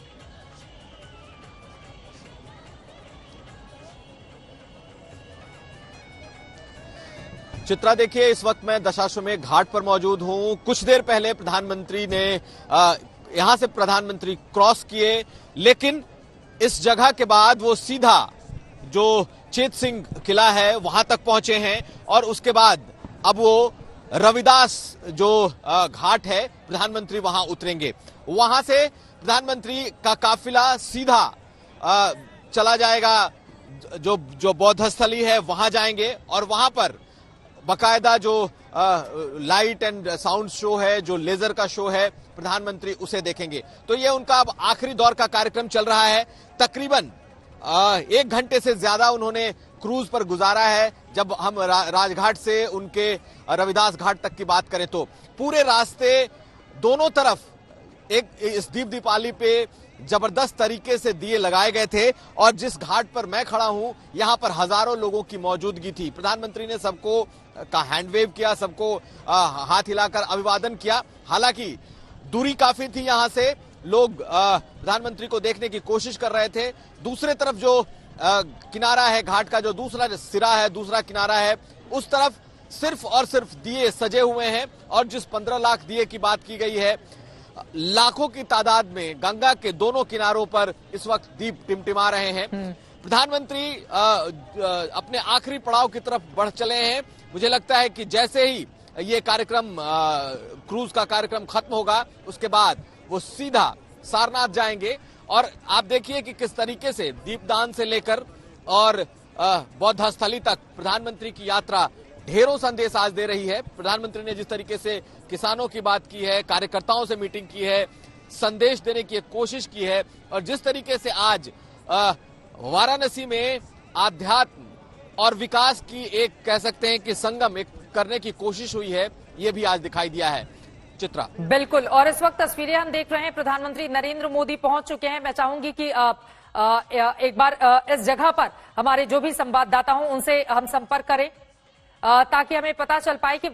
चित्रा, देखिए इस वक्त मैं दशाश्वमेध घाट पर मौजूद हूं। कुछ देर पहले प्रधानमंत्री ने यहां से प्रधानमंत्री क्रॉस किए, लेकिन इस जगह के बाद वो सीधा जो चेत सिंह किला है वहां तक पहुंचे हैं और उसके बाद अब वो रविदास जो घाट है प्रधानमंत्री वहां उतरेंगे। वहां से प्रधानमंत्री का काफिला सीधा चला जाएगा, जो बौद्ध स्थली है वहां जाएंगे और वहां पर बकायदा जो लाइट एंड साउंड शो है, जो लेजर का शो है, प्रधानमंत्री उसे देखेंगे। तो ये उनका अब आखिरी दौर का कार्यक्रम चल रहा है। तकरीबन 1 घंटे से ज्यादा उन्होंने क्रूज पर गुजारा है। जब हम राजघाट से उनके रविदास घाट तक की बात करें तो पूरे रास्ते दोनों तरफ इस दीपावली पे जबरदस्त तरीके से दिए लगाए गए थे और जिस घाट पर मैं खड़ा हूं यहां पर हजारों लोगों की मौजूदगी थी। प्रधानमंत्री ने सबको का हैंडवेव किया, सबको हाथ हिलाकर अभिवादन किया। हालांकि दूरी काफी थी, यहां से लोग प्रधानमंत्री को देखने की कोशिश कर रहे थे। दूसरे तरफ जो किनारा है घाट का, जो दूसरा सिरा है, दूसरा किनारा है, उस तरफ सिर्फ और सिर्फ दिए सजे हुए हैं और जिस 15 लाख दिए की बात की गई है, लाखों की तादाद में गंगा के दोनों किनारों पर इस वक्त दीप टिमटिमा रहे हैं। प्रधानमंत्री अपने आखिरी पड़ाव की तरफ बढ़ चले हैं। मुझे लगता है कि जैसे ही ये कार्यक्रम क्रूज का कार्यक्रम खत्म होगा उसके बाद वो सीधा सारनाथ जाएंगे और आप देखिए कि किस तरीके से दीपदान से लेकर और बौद्ध स्थली तक प्रधानमंत्री की यात्रा ढेरों संदेश आज दे रही है। प्रधानमंत्री ने जिस तरीके से किसानों की बात की है, कार्यकर्ताओं से मीटिंग की है, संदेश देने की कोशिश की है। और जिस तरीके से आज वाराणसी में आध्यात्म और विकास की एक कह सकते हैं कि संगम एक करने की कोशिश हुई है, ये भी आज दिखाई दिया है। चित्रा, बिल्कुल। और इस वक्त तस्वीरें हम देख रहे हैं, प्रधानमंत्री नरेंद्र मोदी पहुंच चुके हैं। मैं चाहूंगी कि एक बार इस जगह पर हमारे जो भी संवाददाता हों उनसे हम संपर्क करें ताकि हमें पता चल पाए कि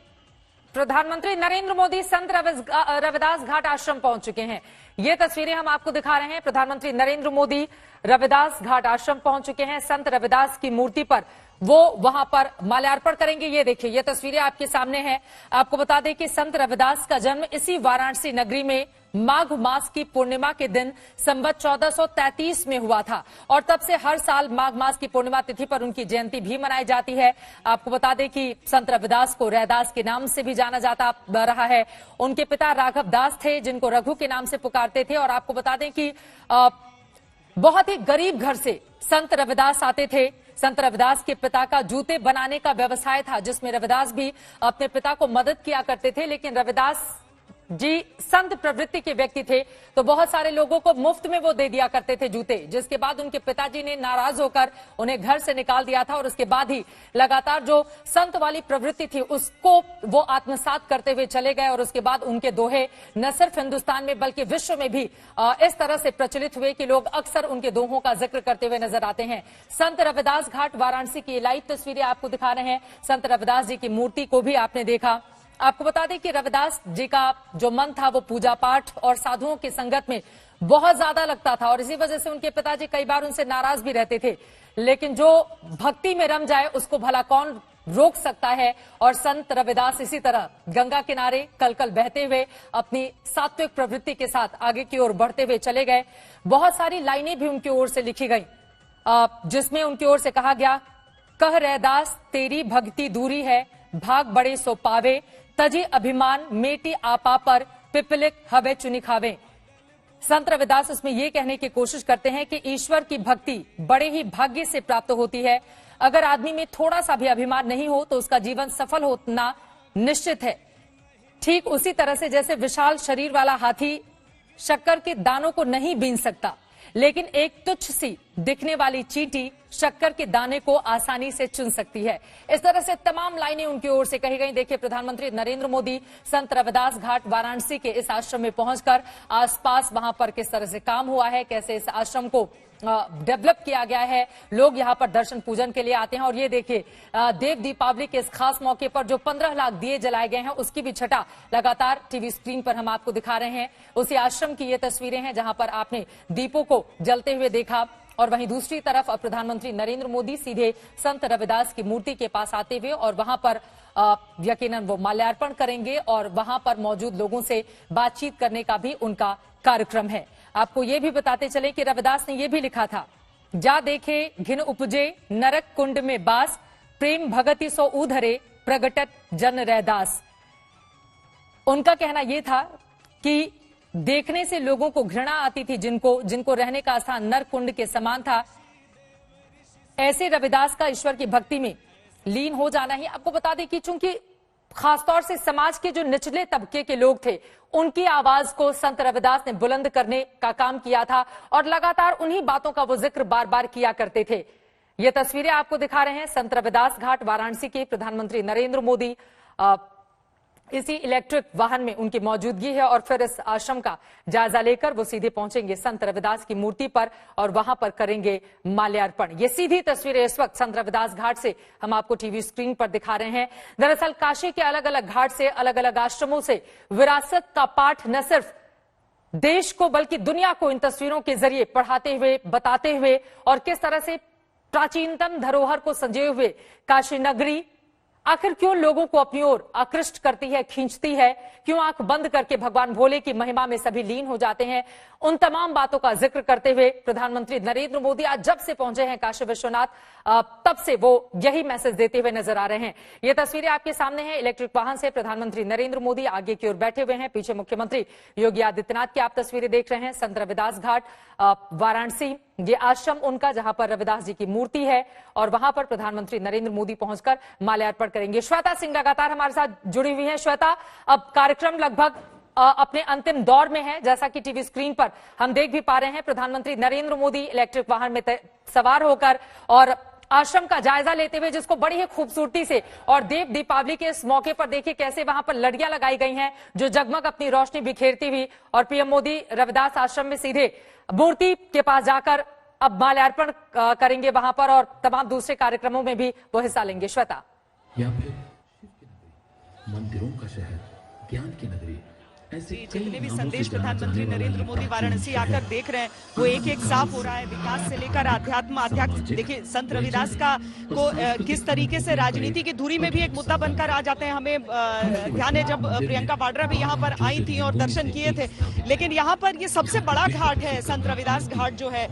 प्रधानमंत्री नरेंद्र मोदी संत रविदास घाट आश्रम पहुंच चुके हैं। ये तस्वीरें हम आपको दिखा रहे हैं। प्रधानमंत्री नरेंद्र मोदी रविदास घाट आश्रम पहुंच चुके हैं। संत रविदास की मूर्ति पर वो वहां पर माल्यार्पण करेंगे। ये देखिए, ये तस्वीरें आपके सामने हैं। आपको बता दें कि संत रविदास का जन्म इसी वाराणसी नगरी में माघ मास की पूर्णिमा के दिन संवत 1433 में हुआ था और तब से हर साल माघ मास की पूर्णिमा तिथि पर उनकी जयंती भी मनाई जाती है। आपको बता दें कि संत रविदास को रैदास के नाम से भी जाना जाता रहा है। उनके पिता राघव दास थे जिनको रघु के नाम से पुकारते थे। और आपको बता दें कि बहुत ही गरीब घर से संत रविदास आते थे। संत रविदास के पिता का जूते बनाने का व्यवसाय था जिसमें रविदास भी अपने पिता को मदद किया करते थे। लेकिन रविदास जी संत प्रवृत्ति के व्यक्ति थे तो बहुत सारे लोगों को मुफ्त में वो दे दिया करते थे जूते, जिसके बाद उनके पिताजी ने नाराज होकर उन्हें घर से निकाल दिया था। और उसके बाद ही लगातार जो संत वाली प्रवृत्ति थी उसको वो आत्मसात करते हुए चले गए। और उसके बाद उनके दोहे न सिर्फ हिंदुस्तान में बल्कि विश्व में भी इस तरह से प्रचलित हुए कि लोग अक्सर उनके दोहों का जिक्र करते हुए नजर आते हैं। संत रविदास घाट वाराणसी की लाइव तस्वीरें आपको दिखा रहे हैं। संत रविदास जी की मूर्ति को भी आपने देखा। आपको बता दें कि रविदास जी का जो मन था वो पूजा पाठ और साधुओं की संगत में बहुत ज्यादा लगता था और इसी वजह से उनके पिताजी कई बार उनसे नाराज भी रहते थे। लेकिन जो भक्ति में रम जाए उसको भला कौन रोक सकता है। और संत रविदास इसी तरह गंगा किनारे कलकल बहते हुए अपनी सात्विक प्रवृत्ति के साथ आगे की ओर बढ़ते हुए चले गए। बहुत सारी लाइनें भी उनकी ओर से लिखी गई जिसमें उनकी ओर से कहा गया, कह रैदास तेरी भक्ति दूरी है, भाग बड़े सो पावे, तजी अभिमान मेटी आपा पर, पिपलिक हवे चुनी खावे। संत रविदास इसमें यह कहने की कोशिश करते हैं कि ईश्वर की भक्ति बड़े ही भाग्य से प्राप्त होती है। अगर आदमी में थोड़ा सा भी अभिमान नहीं हो तो उसका जीवन सफल होना निश्चित है। ठीक उसी तरह से जैसे विशाल शरीर वाला हाथी शक्कर के दानों को नहीं बीन सकता, लेकिन एक तुच्छ सी दिखने वाली चींटी शक्कर के दाने को आसानी से चुन सकती है। इस तरह से तमाम लाइनें उनकी ओर से कही गई। देखिए, प्रधानमंत्री नरेंद्र मोदी संत रविदास घाट वाराणसी के इस आश्रम में पहुंचकर आसपास वहां पर किस तरह से काम हुआ है, कैसे इस आश्रम को डेवलप किया गया है, लोग यहां पर दर्शन पूजन के लिए आते हैं। और ये देखिए, देव दीपावली के इस खास मौके पर जो 15 लाख दिए जलाए गए हैं उसकी भी छटा लगातार टीवी स्क्रीन पर हम आपको दिखा रहे हैं। उसी आश्रम की ये तस्वीरें हैं जहां पर आपने दीपों को जलते हुए देखा। और वहीं दूसरी तरफ प्रधानमंत्री नरेंद्र मोदी सीधे संत रविदास की मूर्ति के पास आते हुए और वहां पर यकीनन वो माल्यार्पण करेंगे और वहां पर मौजूद लोगों से बातचीत करने का भी उनका कार्यक्रम है। आपको ये भी बताते चले कि रविदास ने यह भी लिखा था, जा देखे घिन उपजे नरक कुंड में बास, प्रेम भगति सो उधरे प्रगटत जन रैदास। उनका कहना यह था कि देखने से लोगों को घृणा आती थी, जिनको रहने का स्थान नरक कुंड के समान था। ऐसे रविदास का ईश्वर की भक्ति में लीन हो जाना ही। आपको बता दें कि चूंकि खासतौर से समाज के जो निचले तबके के लोग थे उनकी आवाज को संत रविदास ने बुलंद करने का काम किया था और लगातार उन्हीं बातों का वो जिक्र बार बार किया करते थे। ये तस्वीरें आपको दिखा रहे हैं संत रविदास घाट वाराणसी के। प्रधानमंत्री नरेंद्र मोदी इसी इलेक्ट्रिक वाहन में उनकी मौजूदगी है और फिर इस आश्रम का जायजा लेकर वो सीधे पहुंचेंगे संत रविदास की मूर्ति पर और वहां पर करेंगे माल्यार्पण। ये सीधी तस्वीरें इस वक्त संत रविदास घाट से हम आपको टीवी स्क्रीन पर दिखा रहे हैं। दरअसल काशी के अलग अलग घाट से, अलग अलग आश्रमों से विरासत का पाठ न सिर्फ देश को बल्कि दुनिया को इन तस्वीरों के जरिए पढ़ाते हुए, बताते हुए और किस तरह से प्राचीनतम धरोहर को संजोए हुए काशी नगरी आखिर क्यों लोगों को अपनी ओर आकृष्ट करती है, खींचती है, क्यों आंख बंद करके भगवान भोले की महिमा में सभी लीन हो जाते हैं, उन तमाम बातों का जिक्र करते हुए प्रधानमंत्री नरेंद्र मोदी आज जब से पहुंचे हैं काशी विश्वनाथ तब से वो यही मैसेज देते हुए नजर आ रहे हैं। ये तस्वीरें आपके सामने हैं। इलेक्ट्रिक वाहन से प्रधानमंत्री नरेंद्र मोदी आगे की ओर बैठे हुए हैं, पीछे मुख्यमंत्री योगी आदित्यनाथ की आप तस्वीरें देख रहे हैं। संत रविदास घाट वाराणसी ये आश्रम उनका जहां पर रविदास जी की मूर्ति है और वहां पर प्रधानमंत्री नरेंद्र मोदी पहुंचकर माल्यार्पण करेंगे। श्वेता सिंह लगातार हमारे साथ जुड़ी हुई हैं। श्वेता, अब कार्यक्रम लगभग अपने अंतिम दौर में है। जैसा कि टीवी स्क्रीन पर हम देख भी पा रहे हैं, प्रधानमंत्री नरेंद्र मोदी इलेक्ट्रिक वाहन में सवार होकर और आश्रम का जायजा लेते हुए, जिसको बड़ी ही खूबसूरती से, और देव दीपावली के इस मौके पर देखिए कैसे वहां पर लड़ियां लगाई गई हैं जो जगमग अपनी रोशनी बिखेरती हुई, और पीएम मोदी रविदास आश्रम में सीधे मूर्ति के पास जाकर अब माल्यार्पण करेंगे वहां पर, और तमाम दूसरे कार्यक्रमों में भी वो हिस्सा लेंगे। श्वेता, या फिर शिव की नगरी, मंदिरों का शहर, ज्ञान की नगरी, ऐसे जितने भी संदेश प्रधानमंत्री नरेंद्र मोदी वाराणसी आकर देख रहे हैं वो एक एक साफ हो रहा है। विकास से लेकर आध्यात्म देखिए, संत रविदास का को किस तरीके से राजनीति की धुरी में भी एक मुद्दा बनकर आ जाते हैं। हमें ध्यान है जब प्रियंका वाड्रा भी यहाँ पर आई थी और दर्शन किए थे, लेकिन यहाँ पर ये सबसे बड़ा घाट है संत रविदास घाट जो है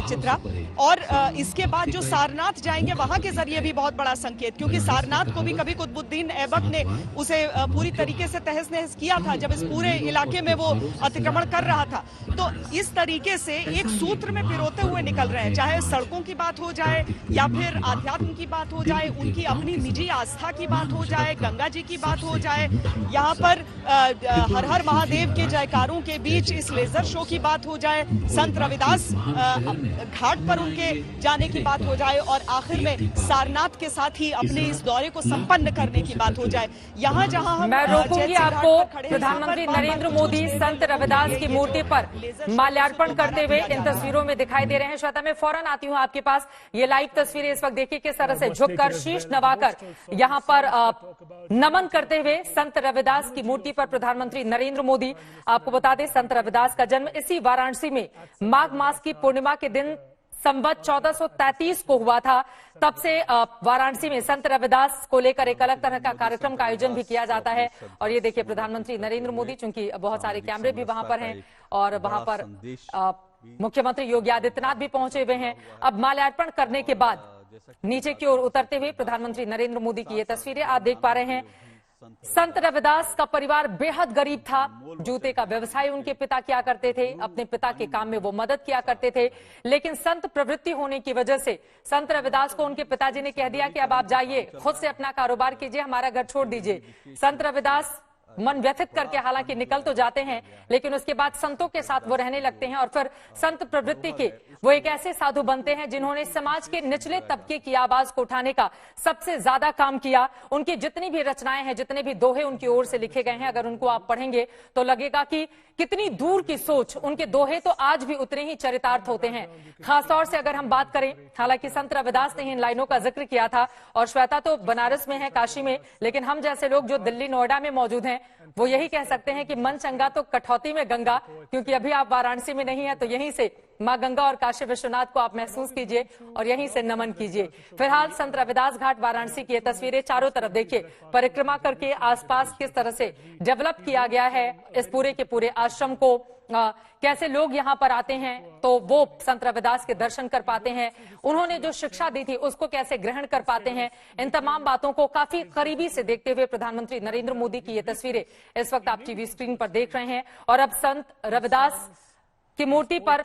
चित्रा, और इसके बाद जो सारनाथ जाएंगे वहां के जरिए भी बहुत बड़ा संकेत, क्योंकि सारनाथ को भी कभी कुतुबुद्दीन ऐबक ने उसे पूरी तरीके से तहस नहस किया था जब इस पूरे इलाके में वो अतिक्रमण कर रहा था। तो इस तरीके से एक सूत्र में पिरोते हुए निकल रहे हैं, चाहे सड़कों की बात हो जाए या फिर आध्यात्म की बात हो जाए, उनकी अपनी निजी आस्था की बात हो जाए, गंगा जी की बात हो जाए, यहाँ पर हर हर महादेव के जयकारों के बीच इस लेजर शो की बात हो जाए, संत रविदास घाट पर उनके जाने की बात हो जाए, और आखिर में सारनाथ के साथ ही अपने इस दौरे को संपन्न करने की बात हो जाए। यहाँ जहाँ हम मैं रोकूंगी आपको। प्रधानमंत्री नरेंद्र मोदी संत रविदास की मूर्ति पर माल्यार्पण करते हुए इन तस्वीरों में दिखाई दे रहे हैं। श्वेता, मैं फौरन आती हूं आपके पास। ये लाइव तस्वीरें इस वक्त देखिए किस तरह से झुककर शीश नवाकर यहां पर नमन करते हुए संत रविदास की मूर्ति पर प्रधानमंत्री नरेंद्र मोदी। आपको बता दें, संत रविदास का जन्म इसी वाराणसी में माघ मास की पूर्णिमा के दिन संवत 1433 को हुआ था। तब से वाराणसी में संत रविदास को लेकर एक अलग तरह का कार्यक्रम का आयोजन भी किया जाता है। और ये देखिए प्रधानमंत्री नरेंद्र मोदी, चूंकि बहुत सारे कैमरे भी वहां पर हैं और वहां पर मुख्यमंत्री योगी आदित्यनाथ भी पहुंचे हुए हैं। अब माल्यार्पण करने के बाद नीचे की ओर उतरते हुए प्रधानमंत्री नरेंद्र मोदी की ये तस्वीरें आप देख पा रहे हैं। संत रविदास का परिवार बेहद गरीब था। जूते का व्यवसाय उनके पिता किया करते थे, अपने पिता के काम में वो मदद किया करते थे, लेकिन संत प्रवृत्ति होने की वजह से संत रविदास को उनके पिताजी ने कह दिया कि अब आप जाइए, खुद से अपना कारोबार कीजिए, हमारा घर छोड़ दीजिए। संत रविदास मन व्यथित करके हालांकि निकल तो जाते हैं, लेकिन उसके बाद संतों के साथ वो रहने लगते हैं और फिर संत प्रवृत्ति के वो एक ऐसे साधु बनते हैं जिन्होंने समाज के निचले तबके की आवाज को उठाने का सबसे ज्यादा काम किया। उनकी जितनी भी रचनाएं हैं, जितने भी दोहे उनकी ओर से लिखे गए हैं, अगर उनको आप पढ़ेंगे तो लगेगा कि कितनी दूर की सोच। उनके दोहे तो आज भी उतने ही चरितार्थ होते हैं। खासतौर से अगर हम बात करें, हालांकि संत रविदास ने इन लाइनों का जिक्र किया था और श्वेता तो बनारस में है, काशी में, लेकिन हम जैसे लोग जो दिल्ली नोएडा में मौजूद हैं वो यही कह सकते हैं कि मन चंगा तो कठौती में गंगा, क्योंकि अभी आप वाराणसी में नहीं है तो यहीं से मां गंगा और काशी विश्वनाथ को आप महसूस कीजिए और यहीं से नमन कीजिए। फिलहाल संत रविदास घाट वाराणसी की ये तस्वीरें चारों तरफ देखिए, परिक्रमा करके आसपास किस तरह से डेवलप किया गया है इस पूरे के पूरे आश्रम को। कैसे लोग यहाँ पर आते हैं तो वो संत रविदास के दर्शन कर पाते हैं, उन्होंने जो शिक्षा दी थी उसको कैसे ग्रहण कर पाते हैं। इन तमाम बातों को काफी करीबी से देखते हुए प्रधानमंत्री नरेंद्र मोदी की ये तस्वीरें इस वक्त आप टीवी स्क्रीन पर देख रहे हैं। और अब संत रविदास की मूर्ति पर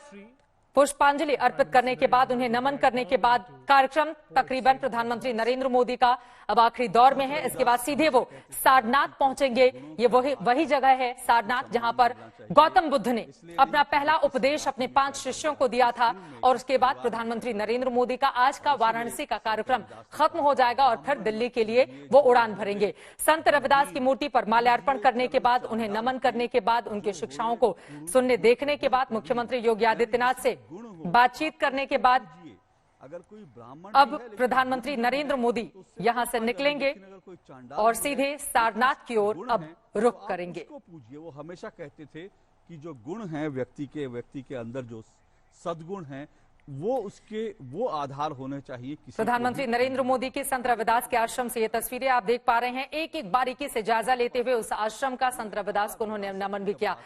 पुष्पांजलि अर्पित करने के बाद, उन्हें नमन करने के बाद कार्यक्रम तकरीबन प्रधानमंत्री नरेंद्र मोदी का अब आखिरी दौर में है। इसके बाद सीधे वो सारनाथ पहुंचेंगे। ये वही जगह है सारनाथ जहां पर गौतम बुद्ध ने अपना पहला उपदेश अपने 5 शिष्यों को दिया था। और उसके बाद प्रधानमंत्री नरेंद्र मोदी का आज का वाराणसी का कार्यक्रम खत्म हो जाएगा और फिर दिल्ली के लिए वो उड़ान भरेंगे। संत रविदास की मूर्ति पर माल्यार्पण करने के बाद, उन्हें नमन करने के बाद, उनकी शिक्षाओं को सुनने देखने के बाद, मुख्यमंत्री योगी आदित्यनाथ से बातचीत करने के बाद अब प्रधानमंत्री नरेंद्र मोदी यहां से निकलेंगे और सीधे सारनाथ की ओर अब रुख करेंगे। वो हमेशा कहते थे कि जो गुण है व्यक्ति के अंदर, जो सद्गुण है, वो आधार होने चाहिए। प्रधानमंत्री नरेंद्र मोदी के संत रविदास के आश्रम से ये तस्वीरें आप देख पा रहे हैं। एक एक बारीकी से जायजा लेते हुए उस आश्रम का, संत रविदास को उन्होंने नमन भी किया।